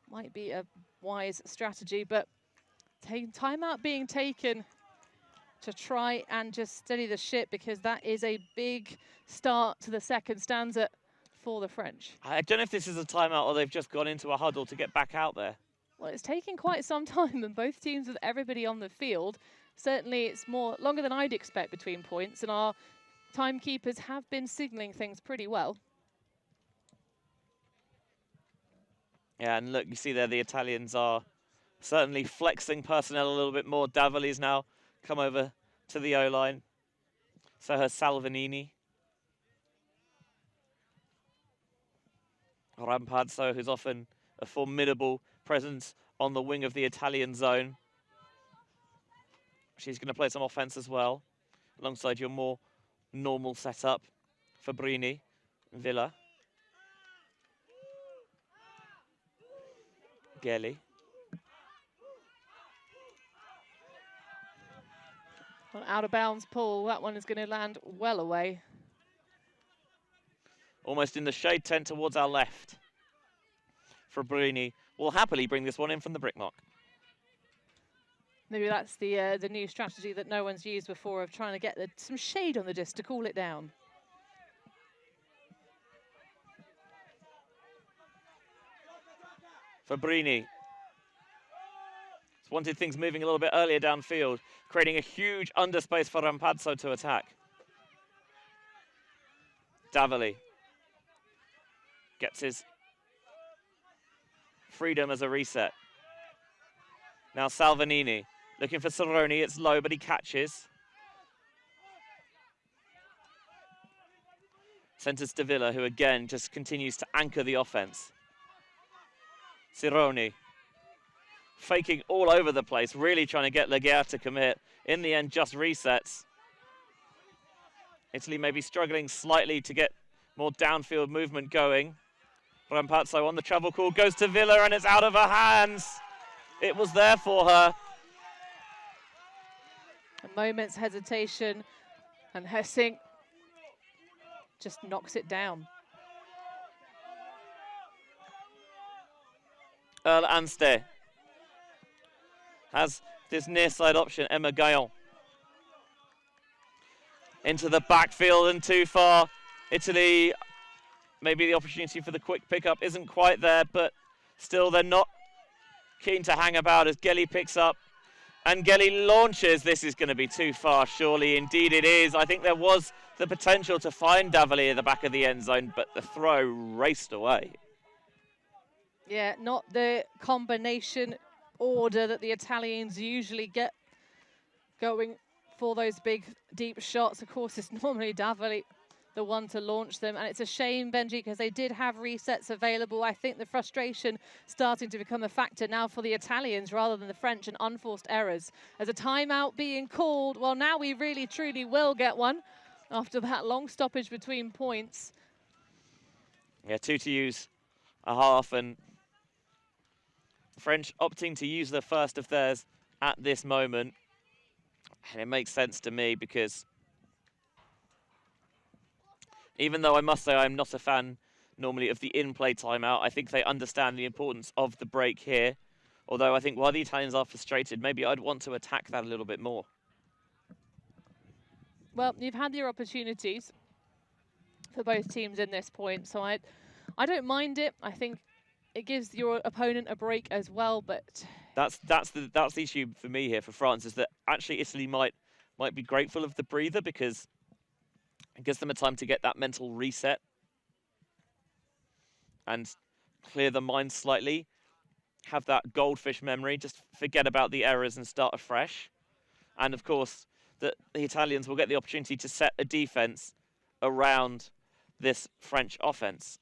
might be a wise strategy. But timeout being taken to try and just steady the ship, because that is a big start to the second stanza for the French. I don't know if this is a timeout or they've just gone into a huddle to get back out there. Well, it's taking quite some time, and both teams with everybody on the field. Certainly it's longer than I'd expect between points, and our timekeepers have been signalling things pretty well. Yeah, and look, you see there the Italians are certainly flexing personnel a little bit more. Davoli's now come over to the O-line. So has Salvanini. Rampazzo, who's often a formidable presence on the wing of the Italian zone. She's going to play some offense as well, alongside your more normal setup. Fabrini, Villa. Gelli. Well, out of bounds pull, that one is going to land well away. Almost in the shade tent towards our left. Fabrini will happily bring this one in from the brick mark. Maybe that's the new strategy that no one's used before, of trying to get some shade on the disc to cool it down. Fabrini Just wanted things moving a little bit earlier downfield, creating a huge underspace for Rampazzo to attack. Davoli gets his freedom as a reset. Now Salvanini looking for Cerrone. It's low, but he catches. Centers to Villa, who again just continues to anchor the offense. Cerrone faking all over the place, really trying to get Legea to commit. In the end, just resets. Italy maybe struggling slightly to get more downfield movement going. Rampazzo on the travel call goes to Villa, and it's out of her hands. It was there for her. A moment's hesitation, and Hessing just knocks it down. Earl Anste has this near side option, Emma Gaillon. Into the backfield and too far. Italy, maybe the opportunity for the quick pickup isn't quite there, but still they're not keen to hang about as Gelly picks up. And Gelly launches. This is going to be too far, surely. Indeed it is. I think there was the potential to find Davoli at the back of the end zone, but the throw raced away. Yeah, not the combination order that the Italians usually get going for those big, deep shots. Of course, it's normally Davoli the one to launch them. And it's a shame, Benji, because they did have resets available. I think the frustration starting to become a factor now for the Italians rather than the French, and unforced errors. As a timeout being called, well, now we really, truly will get one after that long stoppage between points. Yeah, 2 to use a half, and French opting to use the first of theirs at this moment. And it makes sense to me because even though I must say I'm not a fan normally of the in-play timeout, I think they understand the importance of the break here. Although I think while the Italians are frustrated, maybe I'd want to attack that a little bit more. Well, you've had your opportunities for both teams in this point, so I don't mind it. I think it gives your opponent a break as well, but that's the issue for me here for France, is that actually Italy might be grateful of the breather because it gives them a time to get that mental reset and clear the mind slightly, have that goldfish memory, just forget about the errors and start afresh. And of course, the Italians will get the opportunity to set a defense around this French offense.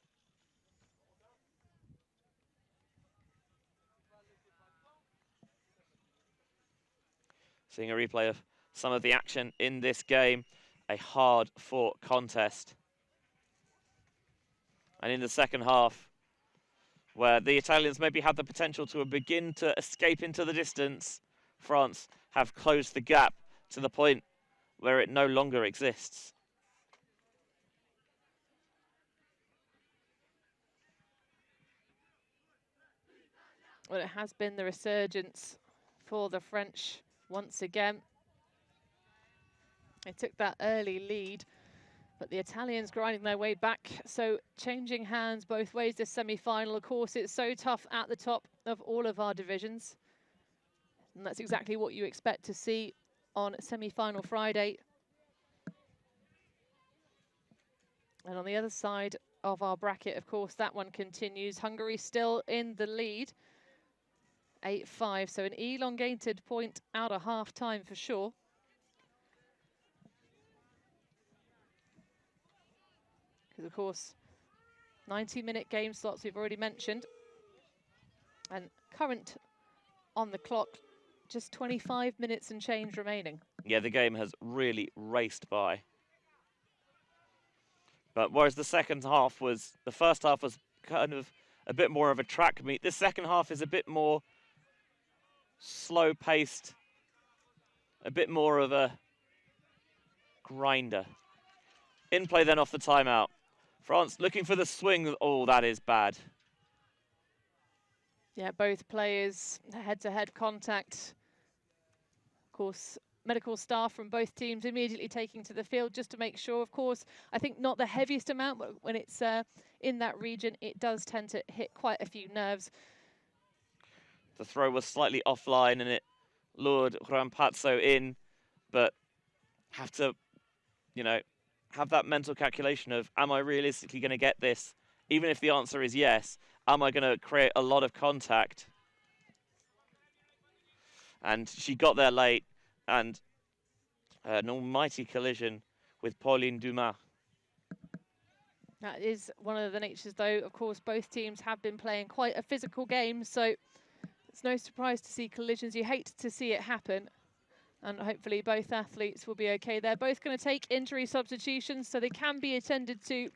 Seeing a replay of some of the action in this game, a hard-fought contest. And in the second half, where the Italians maybe had the potential to begin to escape into the distance, France have closed the gap to the point where it no longer exists. well, it has been the resurgence for the French once again. They took that early lead, but the Italians grinding their way back. So changing hands both ways this semi-final. Of course, it's so tough at the top of all of our divisions. And that's exactly what you expect to see on semi-final Friday. And on the other side of our bracket, of course, that one continues. Hungary still in the lead, 8-5. So an elongated point out of half time for sure. Because, of course, 90-minute game slots we've already mentioned. And current on the clock, just 25 minutes and change remaining. Yeah, the game has really raced by. But whereas the first half was kind of a bit more of a track meet, this second half is a bit more slow-paced, a bit more of a grinder. In play then off the timeout. France looking for the swing. Oh, that is bad. Yeah, both players head-to-head contact. Of course, medical staff from both teams immediately taking to the field just to make sure. Of course, I think not the heaviest amount, but when it's in that region, it does tend to hit quite a few nerves. The throw was slightly offline and it lured Rampazzo in, but have to, you know, have that mental calculation of, am I realistically going to get this? Even if the answer is yes, am I going to create a lot of contact? And she got there late, and an almighty collision with Pauline Dumas. That is one of the natures, though. Of course, both teams have been playing quite a physical game, so it's no surprise to see collisions. You hate to see it happen, and hopefully both athletes will be okay. They're both going to take injury substitutions, so they can be attended to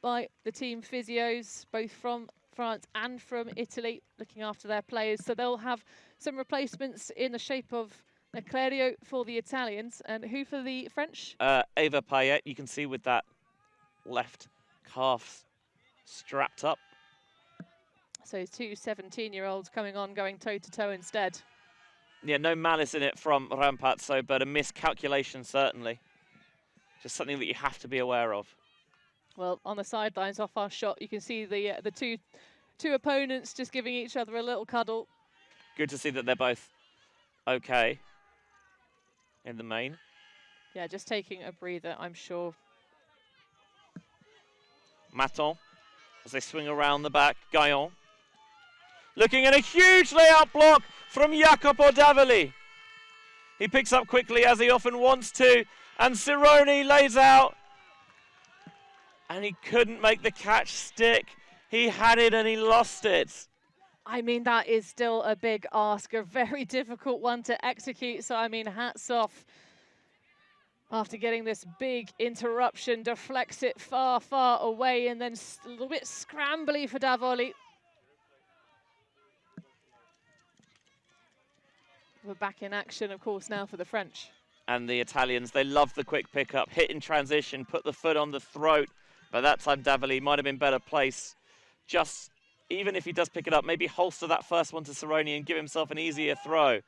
by the team physios, both from France and from Italy, looking after their players. So they'll have some replacements in the shape of Neclerio for the Italians, and who for the French? Eva Payet, you can see with that left calf strapped up. So 2 17-year-olds coming on, going toe-to-toe instead. Yeah, no malice in it from Rampazzo, but a miscalculation certainly. Just something that you have to be aware of. Well, on the sidelines off our shot, you can see the two opponents just giving each other a little cuddle. Good to see that they're both okay in the main. Yeah, just taking a breather, I'm sure. Maton, as they swing around the back, Gaillon. Looking at a huge layout block from Jacopo Davoli. He picks up quickly as he often wants to, and Cironi lays out. And he couldn't make the catch stick. He had it and he lost it. I mean, that is still a big ask, a very difficult one to execute. So, I mean, hats off. After getting this big interruption, deflects it far, far away, and then a little bit scrambly for Davoli. We're back in action, of course, now for the French. And the Italians, they love the quick pickup, hit in transition, put the foot on the throat. But that time, Davoli might have been better placed. Just, even if he does pick it up, maybe holster that first one to Cironi and give himself an easier throw.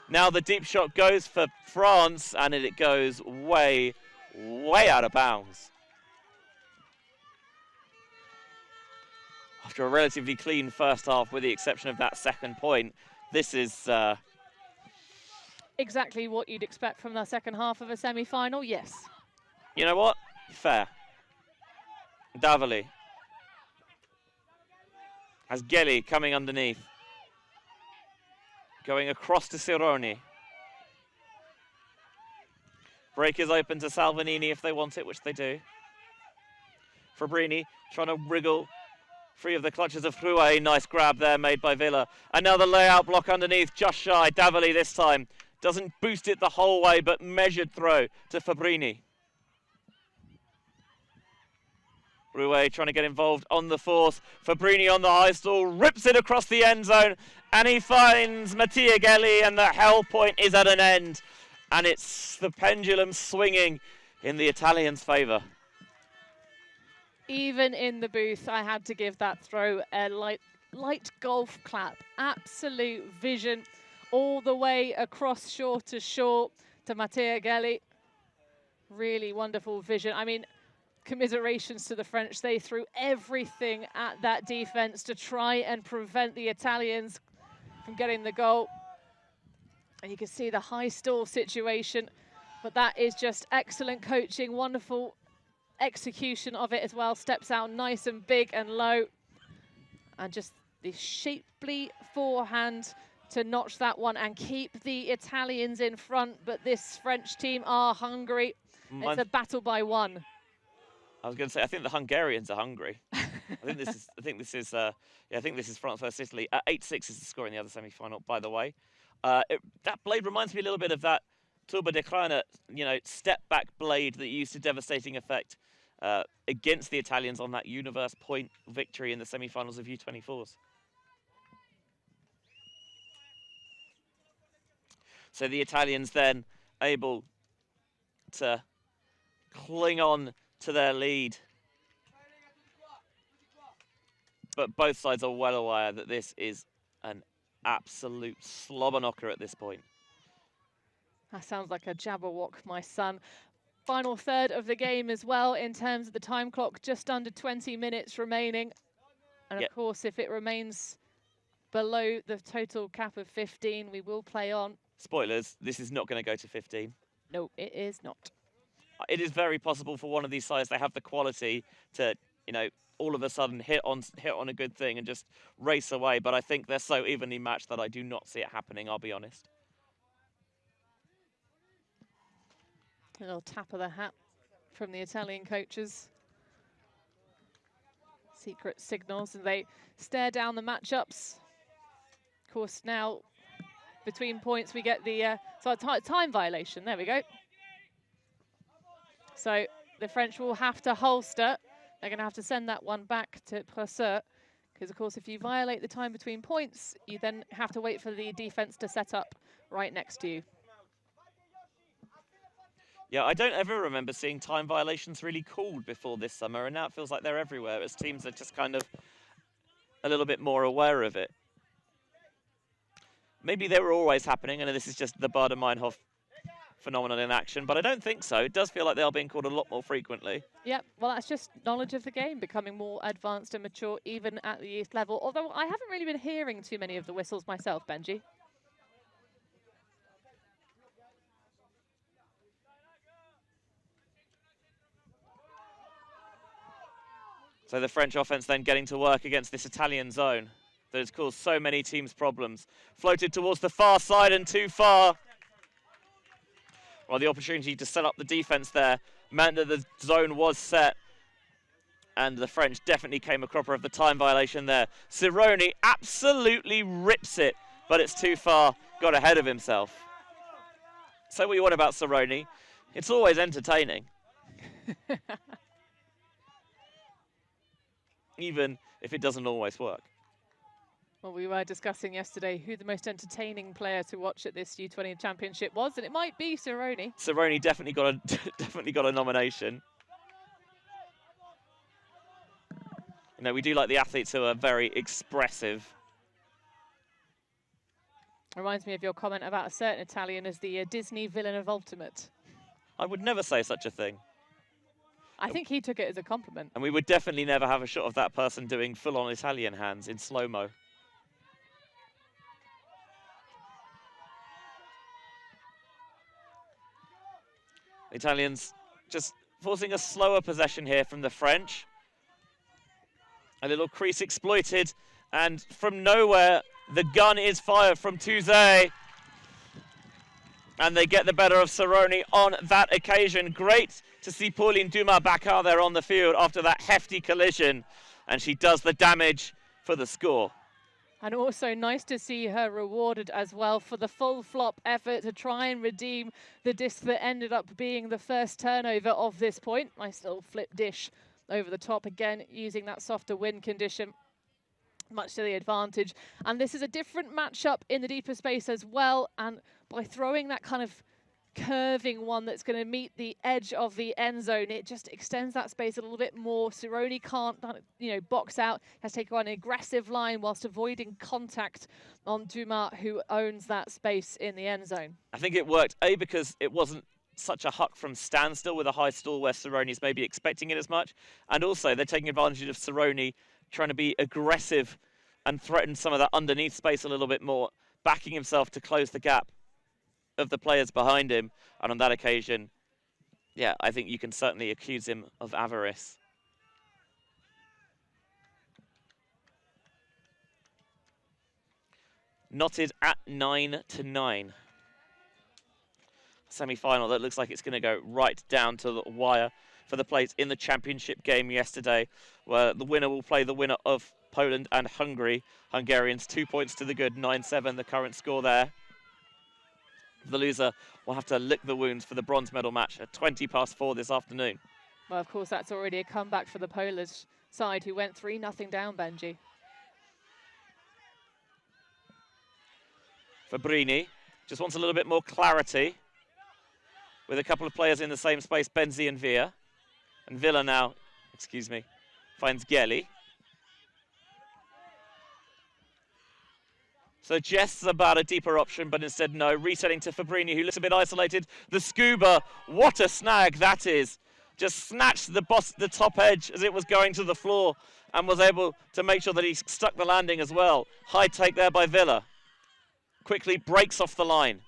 Now the deep shot goes for France, and it goes way, way out of bounds. After a relatively clean first half, with the exception of that second point, this is... exactly what you'd expect from the second half of a semi-final, yes. You know what? Fair. Davoli has Gelli coming underneath. Going across to Cironi. Break is open to Salvanini if they want it, which they do. Fabrini trying to wriggle free of the clutches of Rouet. Nice grab there made by Villa. And now the layout block underneath, just shy. Davoli this time. Doesn't boost it the whole way, but measured throw to Fabrini. Rouet trying to get involved on the fourth. Fabrini on the high stall, rips it across the end zone, and he finds Mattia Gelli, and the hell point is at an end. And it's the pendulum swinging in the Italians' favour. Even in the booth, I had to give that throw a light golf clap. Absolute vision all the way across shore to Mattia Gelli. Really wonderful vision. I mean, commiserations to the French. They threw everything at that defense to try and prevent the Italians from getting the goal. And you can see the high stall situation, but that is just excellent coaching, wonderful execution of it as well. Steps out nice and big and low, and just the shapely forehand to notch that one and keep the Italians in front. But this French team are hungry. It's a battle by one. I was going to say, I think the Hungarians are hungry. I think this is France versus Italy. 8-6 is the score in the other semi-final, by the way. That blade reminds me a little bit of that Turbo de Crane, step-back blade that used to devastating effect against the Italians on that universe point victory in the semi-finals of U24s. So the Italians then able to cling on to their lead. But both sides are well aware that this is an absolute slobber knocker at this point. That sounds like a Jabberwock, my son. Final third of the game as well in terms of the time clock, just under 20 minutes remaining. And of course, if it remains below the total cap of 15. We will play on. Spoilers, this is not going to go to 15. No, it is not. It is very possible for one of these sides, they have the quality to, all of a sudden hit on a good thing and just race away. But I think they're so evenly matched that I do not see it happening, I'll be honest. A little tap of the hat from the Italian coaches. Secret signals, and they stare down the matchups. Of course, now between points we get the time violation. There we go. So the French will have to holster. They're going to have to send that one back to Brasseur, because of course if you violate the time between points, you then have to wait for the defense to set up right next to you. Yeah, I don't ever remember seeing time violations really called before this summer, and now it feels like they're everywhere as teams are just kind of a little bit more aware of it. Maybe they were always happening, and this is just the Baader-Meinhof phenomenon in action, but I don't think so. It does feel like they are being called a lot more frequently. Yeah, well, that's just knowledge of the game, becoming more advanced and mature, even at the youth level. Although I haven't really been hearing too many of the whistles myself, Benji. So the French offense then getting to work against this Italian zone that has caused so many teams problems. Floated towards the far side and too far. Well, the opportunity to set up the defense there meant that the zone was set. And the French definitely came a cropper of the time violation there. Cironi absolutely rips it, but it's too far. Got ahead of himself. So what you want about Cironi? It's always entertaining. Even if it doesn't always work. Well, we were discussing yesterday who the most entertaining player to watch at this U20 Championship was, and it might be Cironi. Cironi definitely got a nomination. We do like the athletes who are very expressive. Reminds me of your comment about a certain Italian as the Disney villain of Ultimate. I would never say such a thing. I think he took it as a compliment. And we would definitely never have a shot of that person doing full-on Italian hands in slow-mo. The Italians just forcing a slower possession here from the French. A little crease exploited, and from nowhere, the gun is fired from Tuzet. And they get the better of Cironi on that occasion. Great to see Pauline Dumas back out there on the field after that hefty collision. And she does the damage for the score. And also nice to see her rewarded as well for the full flop effort to try and redeem the disc that ended up being the first turnover of this point. Nice little flip dish over the top again, using that softer wind condition, much to the advantage. And this is a different matchup in the deeper space as well. And by throwing that kind of curving one that's going to meet the edge of the end zone, it just extends that space a little bit more. Cironi can't, box out. Has to take on an aggressive line whilst avoiding contact on Dumas, who owns that space in the end zone. I think it worked, A, because it wasn't such a huck from standstill with a high stall where Cironi's maybe expecting it as much. And also, they're taking advantage of Cironi trying to be aggressive and threaten some of that underneath space a little bit more, backing himself to close the gap of the players behind him. And on that occasion, yeah, I think you can certainly accuse him of avarice. Knotted at 9-9. Semi-final that looks like it's going to go right down to the wire for the place in the championship game yesterday, where the winner will play the winner of Poland and Hungary. Hungarians 2 points to the good, 9-7 the current score there. The loser will have to lick the wounds for the bronze medal match at 4:20 this afternoon. Well, of course, that's already a comeback for the Polish side, who went 3-0 down, Benji. Fabrini just wants a little bit more clarity with a couple of players in the same space, Benzi and Villa. And Villa now, finds Gelly. So jests about a deeper option, but instead no. Resetting to Fabrini, who looks a bit isolated. The scuba, what a snag that is. just snatched the top edge as it was going to the floor and was able to make sure that he stuck the landing as well. High take there by Villa. Quickly breaks off the line.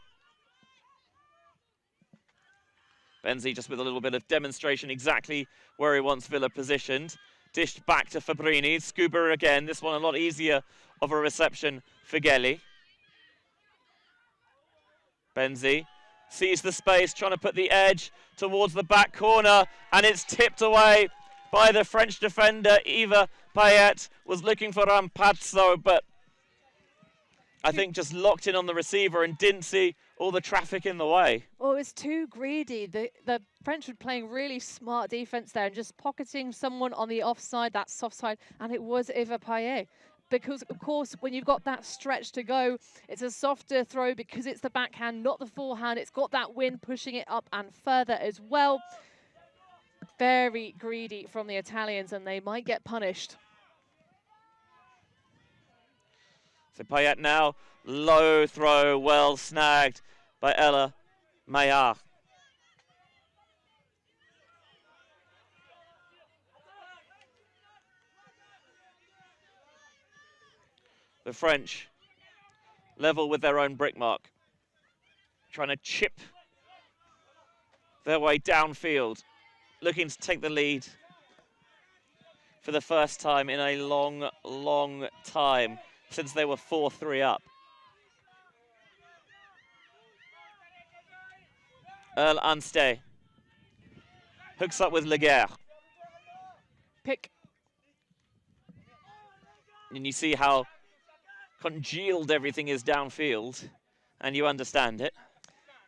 Benzi just with a little bit of demonstration exactly where he wants Villa positioned. Dished back to Fabrini. Scuba again. This one a lot easier of a reception for Gelli. Benzi sees the space, trying to put the edge towards the back corner, and it's tipped away by the French defender. Yves Payet was looking for Rampazzo, but I think just locked in on the receiver and didn't see all the traffic in the way. Well, it was too greedy. The French were playing really smart defense there and just pocketing someone on the offside, that soft side, and it was Yves Payet. Because, of course, when you've got that stretch to go, it's a softer throw because it's the backhand, not the forehand. It's got that wind pushing it up and further as well. Very greedy from the Italians, and they might get punished. So Payet now, low throw, well snagged by Ella Maillard. The French level with their own brick mark, trying to chip their way downfield, looking to take the lead for the first time in a long, long time since they were 4-3 up. Earl Anstey hooks up with Laguerre. Pick. And you see how congealed everything is downfield, and you understand it.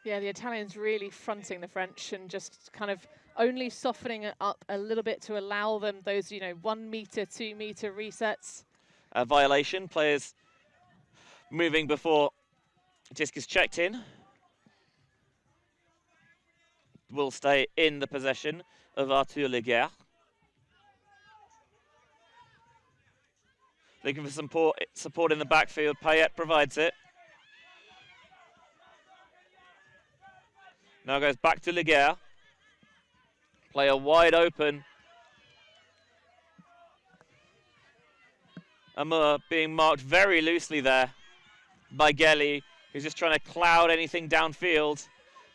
Yeah, the Italians really fronting the French and just kind of only softening it up a little bit to allow them those, 1 meter, 2 meter resets. A violation, players moving before disc is checked in. Will stay in the possession of Arthur Laguerre. Looking for some support in the backfield. Payet provides it. Now goes back to Laguerre. Player wide open. Amur being marked very loosely there by Gelli, who's just trying to cloud anything downfield.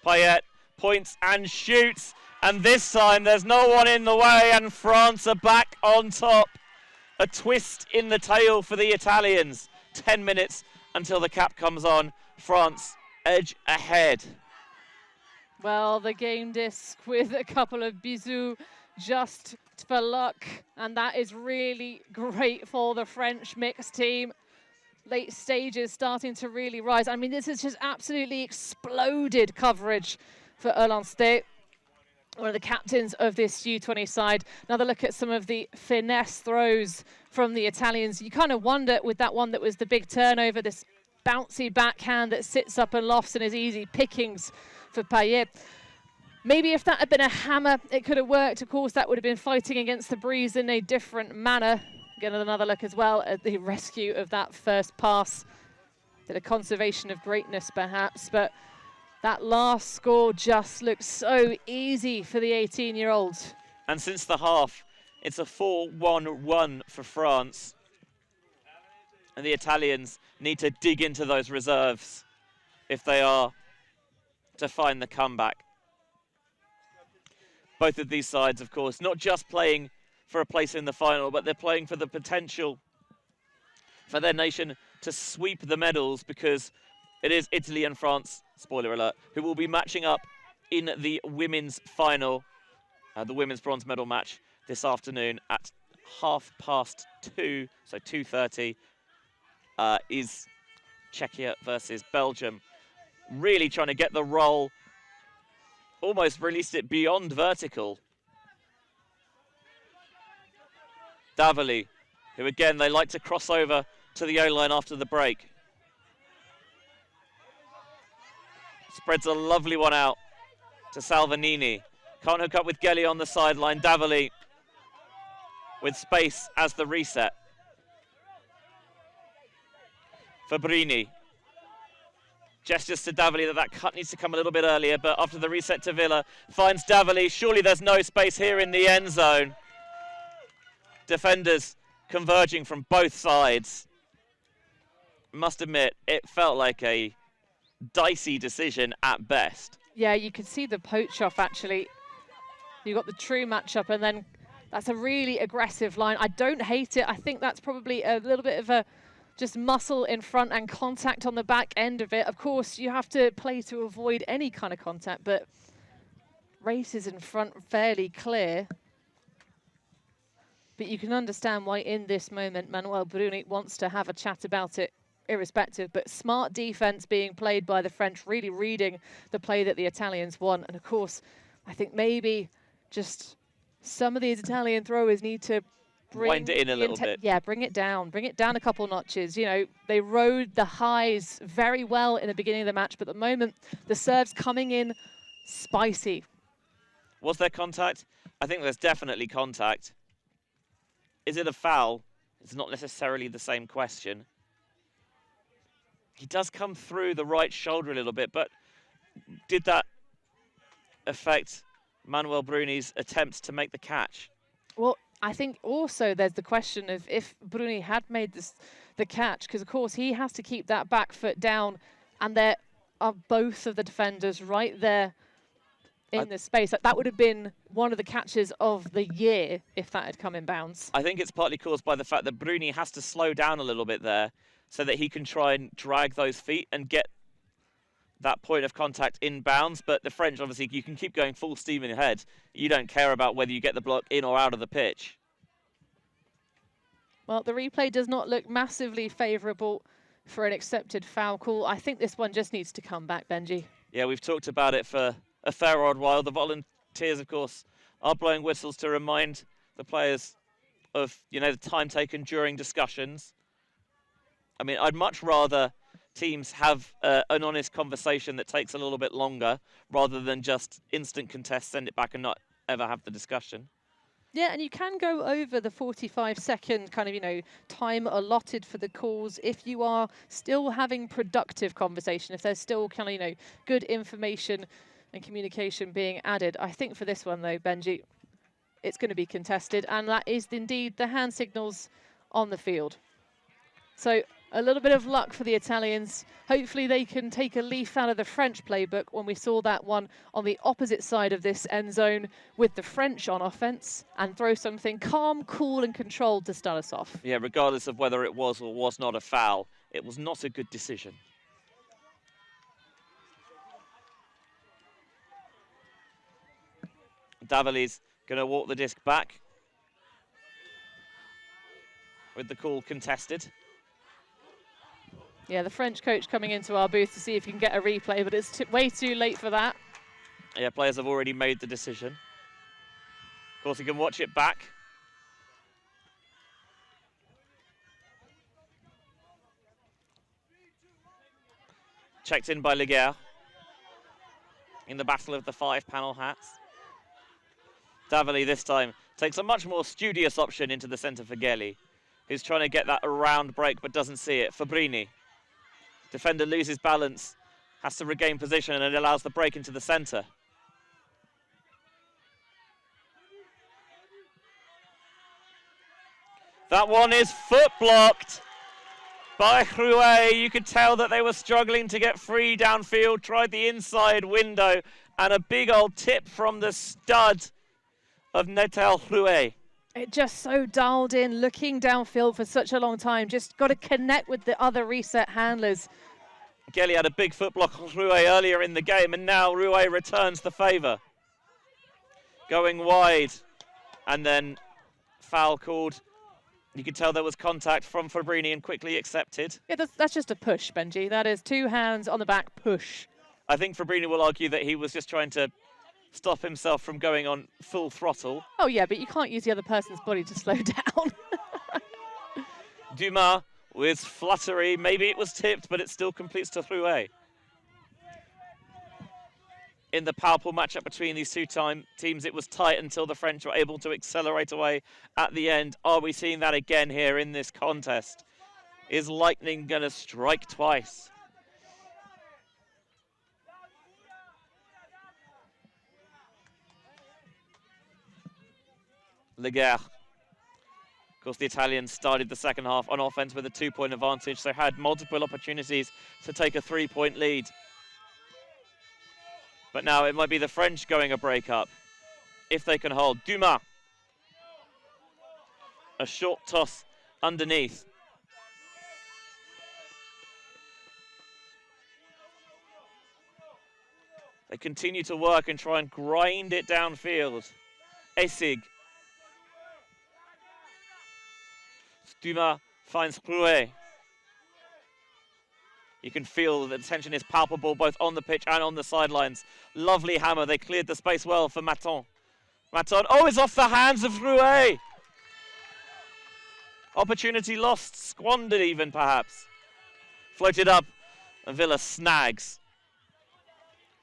Payet points and shoots, and this time there's no one in the way, and France are back on top. A twist in the tail for the Italians. 10 minutes until the cap comes on. France edge ahead. Well, the game disc with a couple of bisous just for luck, and that is really great for the French mixed team. Late stages starting to really rise. I mean, this is just absolutely exploded coverage for Erlandste, one of the captains of this U20 side. Another look at some of the finesse throws from the Italians. You kind of wonder with that one that was the big turnover, this bouncy backhand that sits up and lofts and is easy pickings for Payet. Maybe if that had been a hammer, it could have worked. Of course, that would have been fighting against the breeze in a different manner. Get another look as well at the rescue of that first pass. Bit of conservation of greatness, perhaps, but that last score just looks so easy for the 18-year-old. And since the half, it's a 4-1 run for France. And the Italians need to dig into those reserves if they are to find the comeback. Both of these sides, of course, not just playing for a place in the final, but they're playing for the potential for their nation to sweep the medals, because it is Italy and France, spoiler alert, who will be matching up in the women's final, the women's bronze medal match this afternoon at 2:30, so 2:30 is Czechia versus Belgium. Really trying to get the roll, almost released it beyond vertical. Davoli, who again, they like to cross over to the O-line after the break. Spreads a lovely one out to Salvanini. Can't hook up with Gelli on the sideline. Davoli with space as the reset. Fabrini. Gestures to Davili that cut needs to come a little bit earlier, but after the reset to Villa, finds Davili. Surely there's no space here in the end zone. Defenders converging from both sides. Must admit, it felt like a dicey decision at best. Yeah, you could see the poach off, actually. You got the true matchup, and then that's a really aggressive line. I don't hate it. I think that's probably a little bit of a just muscle in front and contact on the back end of it. Of course, you have to play to avoid any kind of contact, but races in front fairly clear. But you can understand why in this moment Manuel Bruni wants to have a chat about it irrespective. But smart defense being played by the French, really reading the play that the Italians won. And of course, I think maybe just some of these Italian throwers need to wind it in a little bit. Yeah, bring it down a couple notches. You know, they rode the highs very well in the beginning of the match, but at the moment, the serve's coming in spicy. Was there contact? I think there's definitely contact. Is it a foul? It's not necessarily the same question. He does come through the right shoulder a little bit, but did that affect Manuel Bruni's attempts to make the catch? Well, I think also there's the question of if Bruni had made the catch, because of course he has to keep that back foot down, and there are both of the defenders right there in the space. That would have been one of the catches of the year if that had come in bounds. I think it's partly caused by the fact that Bruni has to slow down a little bit there so that he can try and drag those feet and get that point of contact in bounds. But the French, obviously, you can keep going full steam ahead. You don't care about whether you get the block in or out of the pitch. Well, the replay does not look massively favourable for an accepted foul call. I think this one just needs to come back, Benji. Yeah, we've talked about it for a fair old while. The volunteers, of course, are blowing whistles to remind the players of, you know, the time taken during discussions. I mean, I'd much rather teams have an honest conversation that takes a little bit longer rather than just instant contest, send it back and not ever have the discussion. Yeah, and you can go over the 45-second kind of, you know, time allotted for the calls if you are still having productive conversation, if there's still kind of, you know, good information and communication being added. I think for this one, though, Benji, it's going to be contested, and that is indeed the hand signals on the field. So a little bit of luck for the Italians. Hopefully they can take a leaf out of the French playbook when we saw that one on the opposite side of this end zone with the French on offense and throw something calm, cool and controlled to start us off. Yeah, regardless of whether it was or was not a foul, it was not a good decision. Davili's going to walk the disc back with the call contested. Yeah, the French coach coming into our booth to see if he can get a replay, but it's way too late for that. Yeah, players have already made the decision. Of course, you can watch it back. Checked in by Leguer in the battle of the 5 panel hats. Davili this time takes a much more studious option into the centre for Gelli, who's trying to get that around break but doesn't see it. Fabrini. Defender loses balance, has to regain position, and it allows the break into the centre. That one is foot blocked by Rouet. You could tell that they were struggling to get free downfield, tried the inside window, and a big old tip from the stud of Netel Rouet. It just so dialed in, looking downfield for such a long time. Just got to connect with the other reset handlers. Gelli had a big foot block on Rouet earlier in the game, and now Rouet returns the favour. Going wide, and then foul called. You could tell there was contact from Fabrini and quickly accepted. Yeah, that's just a push, Benji. That is 2 hands on the back push. I think Fabrini will argue that he was just trying to stop himself from going on full throttle. Oh, yeah, but you can't use the other person's body to slow down. Dumas with fluttery. Maybe it was tipped, but it still completes to Rouet. In the powerful matchup between these two teams, it was tight until the French were able to accelerate away at the end. Are we seeing that again here in this contest? Is lightning going to strike twice? Leguer. Of course, the Italians started the second half on offense with a 2-point advantage, so had multiple opportunities to take a 3-point lead. But now it might be the French going a break up, if they can hold. Dumas. A short toss underneath. They continue to work and try and grind it downfield. Essig. Dumas finds Rouet. You can feel that the tension is palpable both on the pitch and on the sidelines. Lovely hammer. They cleared the space well for Maton. Maton, oh, it's off the hands of Rouet. Opportunity lost, squandered even perhaps. Floated up, and Villa snags.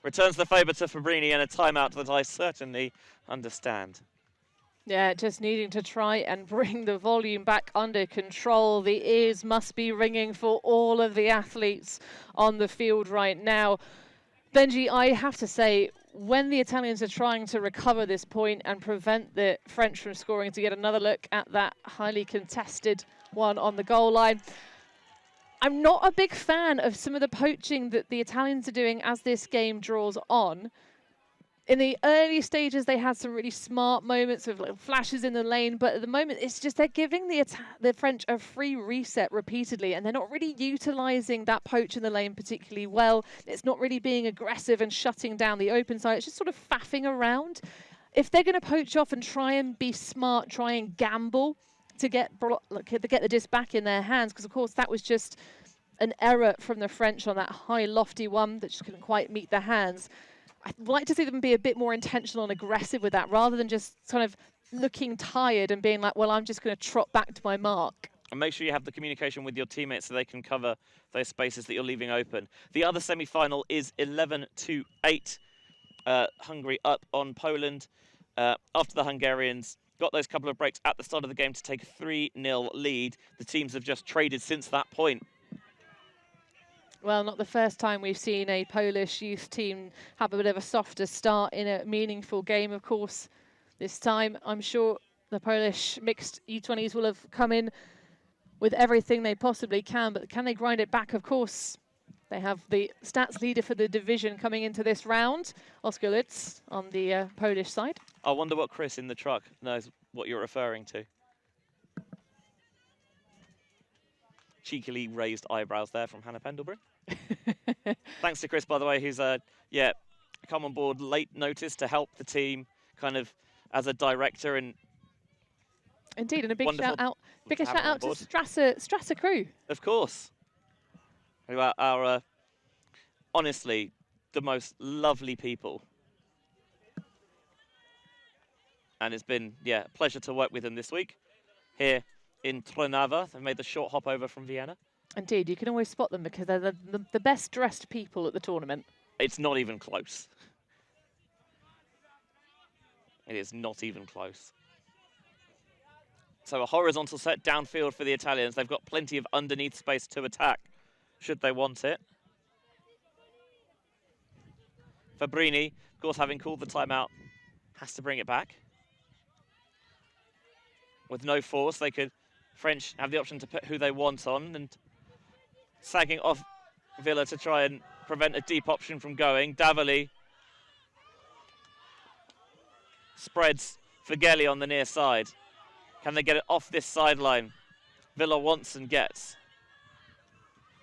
Returns the favour to Fabrini and a timeout that I certainly understand. Yeah, just needing to try and bring the volume back under control. The ears must be ringing for all of the athletes on the field right now. Benji, I have to say, when the Italians are trying to recover this point and prevent the French from scoring, to get another look at that highly contested one on the goal line, I'm not a big fan of some of the poaching that the Italians are doing as this game draws on. In the early stages, they had some really smart moments of like flashes in the lane, but at the moment, it's just they're giving the French a free reset repeatedly, and they're not really utilising that poach in the lane particularly well. It's not really being aggressive and shutting down the open side. It's just sort of faffing around. If they're going to poach off and try and be smart, try and gamble to get the disc back in their hands, because of course that was just an error from the French on that high lofty one that just couldn't quite meet the hands. I'd like to see them be a bit more intentional and aggressive with that, rather than just kind of looking tired and being like, well, I'm just going to trot back to my mark. And make sure you have the communication with your teammates so they can cover those spaces that you're leaving open. The other semi-final is 11-8. Hungary up on Poland after the Hungarians got those couple of breaks at the start of the game to take a 3-0 lead. The teams have just traded since that point. Well, not the first time we've seen a Polish youth team have a bit of a softer start in a meaningful game, of course. This time, I'm sure the Polish mixed U20s will have come in with everything they possibly can, but can they grind it back? Of course, they have the stats leader for the division coming into this round, Oskar Lutz, on the Polish side. I wonder what Chris in the truck knows what you're referring to. Cheekily raised eyebrows there from Hannah Pendlebury. Thanks to Chris, by the way, who's come on board late notice to help the team, kind of as a director. And indeed, and a big shout out to Strasser crew. Of course, who are honestly the most lovely people, and it's been a pleasure to work with them this week here in Trnava. They've made the short hop over from Vienna. Indeed, you can always spot them because they're the best dressed people at the tournament. It's not even close. It is not even close. So a horizontal set downfield for the Italians. They've got plenty of underneath space to attack, should they want it. Fabrini, of course, having called the timeout, has to bring it back. With no force, French have the option to put who they want on, and sagging off Villa to try and prevent a deep option from going. Davali spreads for Gelly on the near side. Can they get it off this sideline? Villa wants and gets.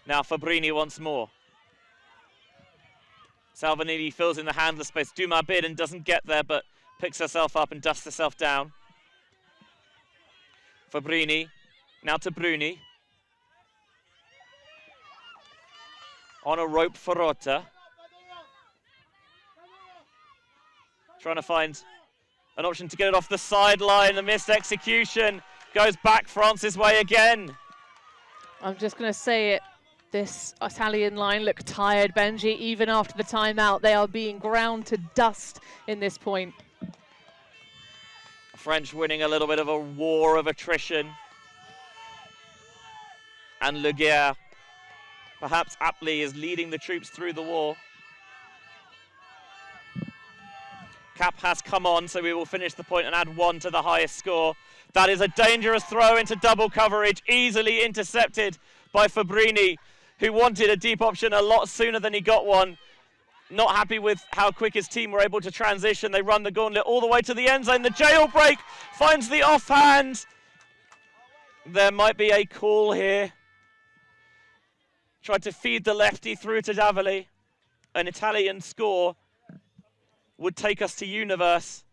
Now Fabrini once more. Salvanini fills in the handler space. Dumas bid and doesn't get there, but picks herself up and dusts herself down. Fabrini, now to Bruni. On a rope for Rota. Trying to find an option to get it off the sideline. The missed execution goes back France's way again. I'm just going to say it. This Italian line look tired, Benji. Even after the timeout, they are being ground to dust in this point. French winning a little bit of a war of attrition. And Leguer, perhaps aptly, is leading the troops through the war. Cap has come on, so we will finish the point and add 1 to the highest score. That is a dangerous throw into double coverage, easily intercepted by Fabrini, who wanted a deep option a lot sooner than he got one. Not happy with how quick his team were able to transition. They run the gauntlet all the way to the end zone. The jailbreak finds the offhand. There might be a call here. Tried to feed the lefty through to Davoli. An Italian score would take us to Universe.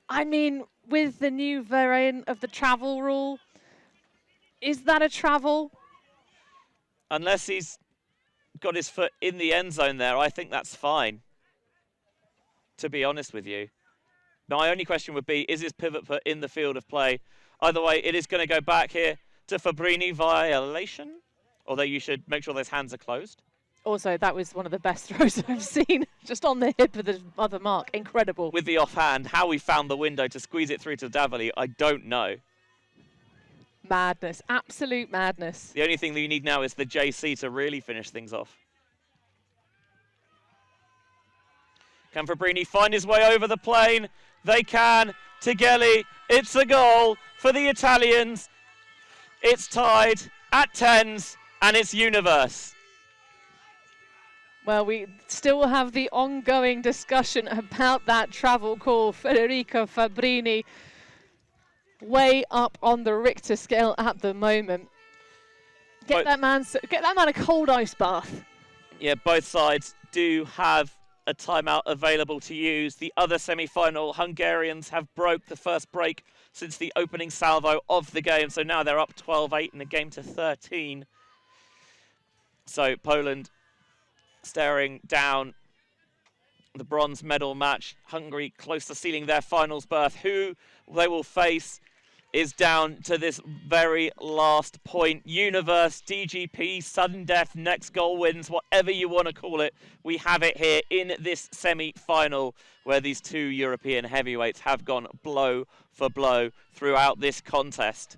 I mean, with the new variant of the travel rule, is that a travel? Unless he's got his foot in the end zone there, I think that's fine, to be honest with you. My only question would be, is his pivot foot in the field of play? Either way, it is going to go back here to Fabrini. Violation? Although you should make sure those hands are closed. Also, that was one of the best throws I've seen. Just on the hip of the other mark. Incredible. With the offhand, how he found the window to squeeze it through to Davoli, I don't know. Madness. Absolute madness. The only thing that you need now is the JC to really finish things off. Can Fabrini find his way over the plane? They can. Tigeli. It's a goal for the Italians. It's tied at 10s, and it's Universe. Well, we still have the ongoing discussion about that travel call. Federico Fabrini way up on the Richter scale at the moment. Get that man a cold ice bath. Yeah, both sides do have a timeout available to use. The other semi-final, Hungarians have broke the first break since the opening salvo of the game. So now they're up 12-8 in the game to 13. So Poland staring down the bronze medal match. Hungary close to sealing their finals berth. Who they will face is down to this very last point. Universe, DGP, sudden death, next goal wins, whatever you want to call it. We have it here in this semi-final where these two European heavyweights have gone blow for blow throughout this contest.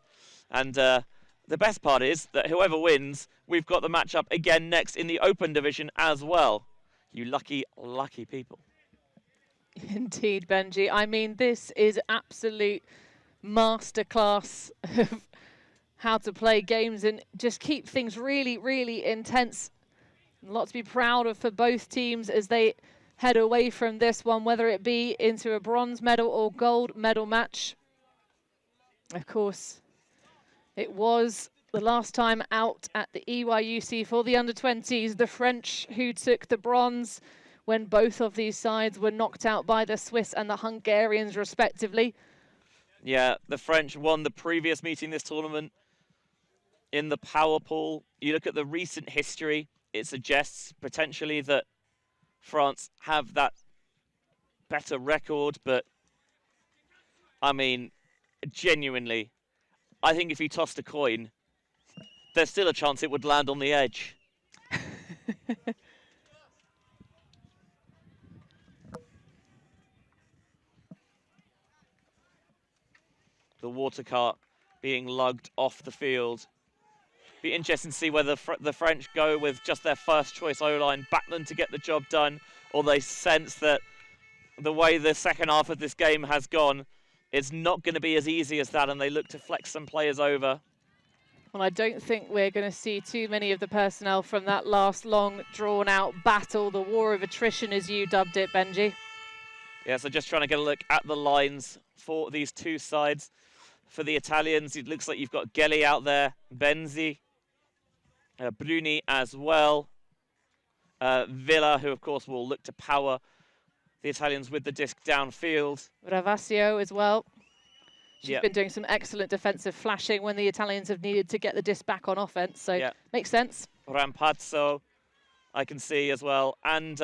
And the best part is that whoever wins, we've got the matchup again next in the open division as well. You lucky, lucky people. Indeed, Benji. I mean, this is absolute masterclass of how to play games and just keep things really, really intense. A lot to be proud of for both teams as they head away from this one, whether it be into a bronze medal or gold medal match. Of course, it was the last time out at the EYUC for the under-20s, the French who took the bronze when both of these sides were knocked out by the Swiss and the Hungarians respectively. Yeah, the French won the previous meeting this tournament in the power pool. You look at the recent history, it suggests potentially that France have that better record, but I mean, genuinely, I think if you tossed a coin, there's still a chance it would land on the edge. The water cart being lugged off the field. Be interesting to see whether the French go with just their first choice O-line, back them to get the job done, or they sense that the way the second half of this game has gone, it's not going to be as easy as that, and they look to flex some players over. Well, I don't think we're going to see too many of the personnel from that last long, drawn-out battle, the war of attrition, as you dubbed it, Benji. Yeah, so just trying to get a look at the lines for these two sides. For the Italians, it looks like you've got Gelli out there, Benzi, Bruni as well, Villa, who of course will look to power the Italians with the disc downfield. Ravasio as well. She's Yep. been doing some excellent defensive flashing when the Italians have needed to get the disc back on offense, so makes sense. Rampazzo, I can see as well. And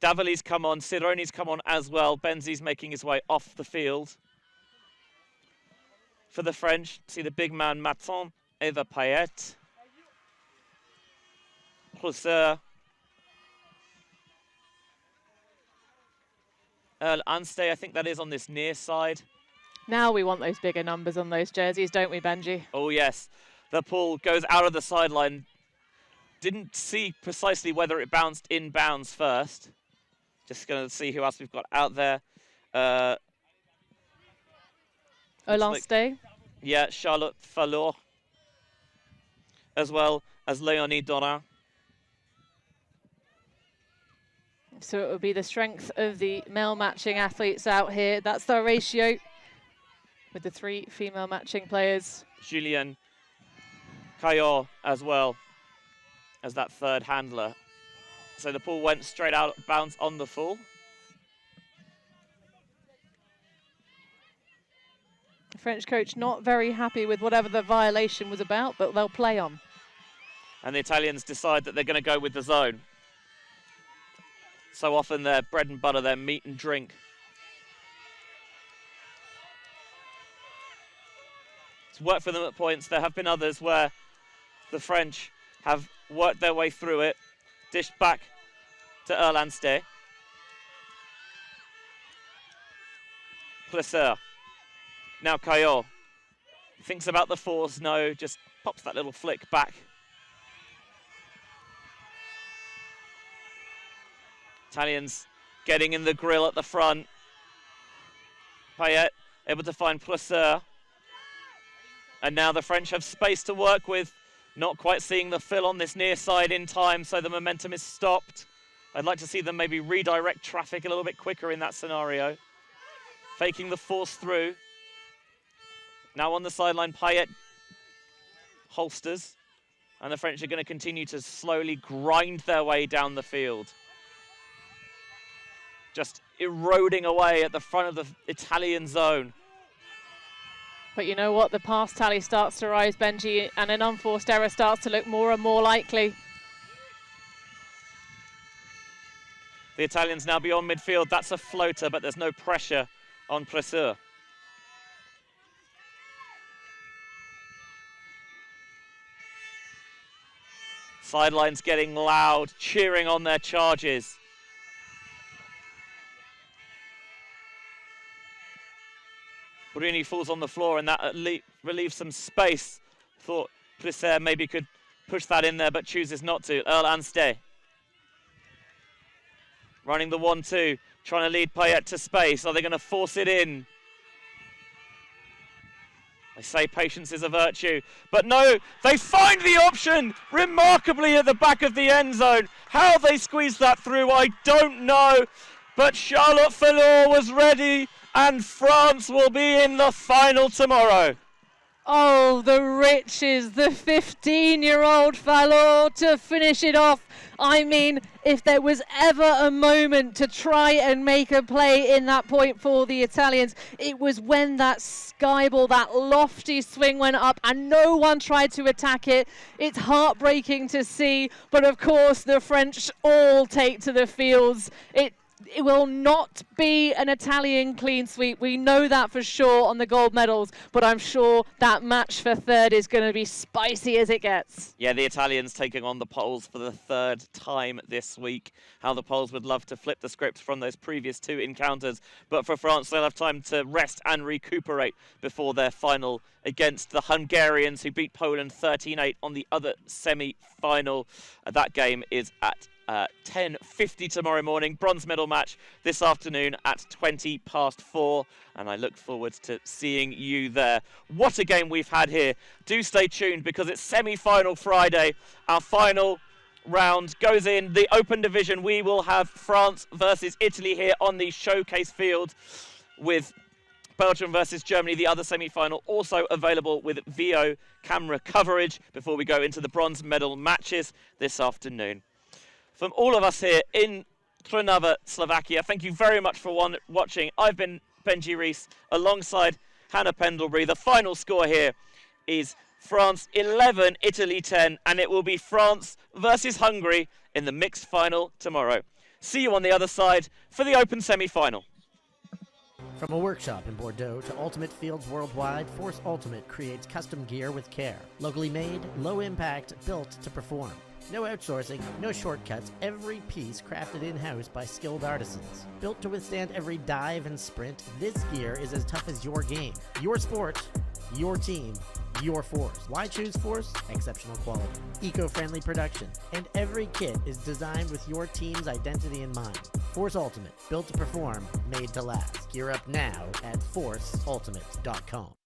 Davoli's come on, Cironi's come on as well. Benzi's making his way off the field. For the French, see the big man Maton, Eva Payet, Husser, Anstey, I think that is on this near side. Now we want those bigger numbers on those jerseys, don't we, Benji? Oh yes, the pull goes out of the sideline. Didn't see precisely whether it bounced inbounds first. Just going to see who else we've got out there. Olance. Yeah, Charlotte Fallot, as well as Léonie Dorin. So it will be the strength of the male matching athletes out here. That's their ratio with the 3 female matching players. Julien Caillot as well as that third handler. So the ball went straight out of bounds on the full. The French coach not very happy with whatever the violation was about, but they'll play on. And the Italians decide that they're going to go with the zone. So often their bread and butter, their meat and drink. It's worked for them at points. There have been others where the French have worked their way through it. Dished back to Erlandste. Plesseur. Now Caillot. Thinks about the force. No, just pops that little flick back. Italians getting in the grill at the front. Payet able to find Plesseur. And now the French have space to work with. Not quite seeing the fill on this near side in time, so the momentum is stopped. I'd like to see them maybe redirect traffic a little bit quicker in that scenario. Faking the force through. Now on the sideline, Payet holsters. And the French are going to continue to slowly grind their way down the field. Just eroding away at the front of the Italian zone. But you know what? The pass tally starts to rise, Benji, and an unforced error starts to look more and more likely. The Italians now beyond midfield. That's a floater, but there's no pressure on Plesseur. Sidelines getting loud, cheering on their charges. Bruni falls on the floor, and that relieves some space. Thought Plesseur maybe could push that in there, but chooses not to. Erlandste running the 1-2, trying to lead Payet to space. Are they going to force it in? They say patience is a virtue, but no, they find the option remarkably at the back of the end zone. How they squeezed that through, I don't know, but Charlotte Fallot was ready, and France will be in the final tomorrow. Oh, the riches, the 15-year-old Fallot to finish it off. I mean, if there was ever a moment to try and make a play in that point for the Italians, it was when that sky ball, that lofty swing went up and no one tried to attack it. It's heartbreaking to see, but of course the French all take to the fields. It will not be an Italian clean sweep. We know that for sure on the gold medals, but I'm sure that match for third is going to be spicy as it gets. Yeah, the Italians taking on the Poles for the third time this week. How the Poles would love to flip the script from those previous 2 encounters, but for France, they'll have time to rest and recuperate before their final against the Hungarians, who beat Poland 13-8 on the other semi-final. That game is at 10:50 tomorrow morning. Bronze medal match this afternoon at 4:20, and I look forward to seeing you there. What a game we've had here. Do stay tuned because it's semi-final Friday. Our final round goes in the open division. We will have France versus Italy here on the showcase field, with Belgium versus Germany, the other semi-final, also available with VO camera coverage before we go into the bronze medal matches this afternoon. From all of us here in Trnava, Slovakia, thank you very much for watching. I've been Benji Rees alongside Hannah Pendlebury. The final score here is France 11, Italy 10, and it will be France versus Hungary in the mixed final tomorrow. See you on the other side for the open semi-final. From a workshop in Bordeaux to Ultimate Fields worldwide, Force Ultimate creates custom gear with care. Locally made, low impact, built to perform. No outsourcing, no shortcuts, every piece crafted in-house by skilled artisans. Built to withstand every dive and sprint, this gear is as tough as your game. Your sport, your team, your Force. Why choose Force? Exceptional quality, eco-friendly production, and every kit is designed with your team's identity in mind. Force Ultimate, built to perform, made to last. Gear up now at forceultimate.com.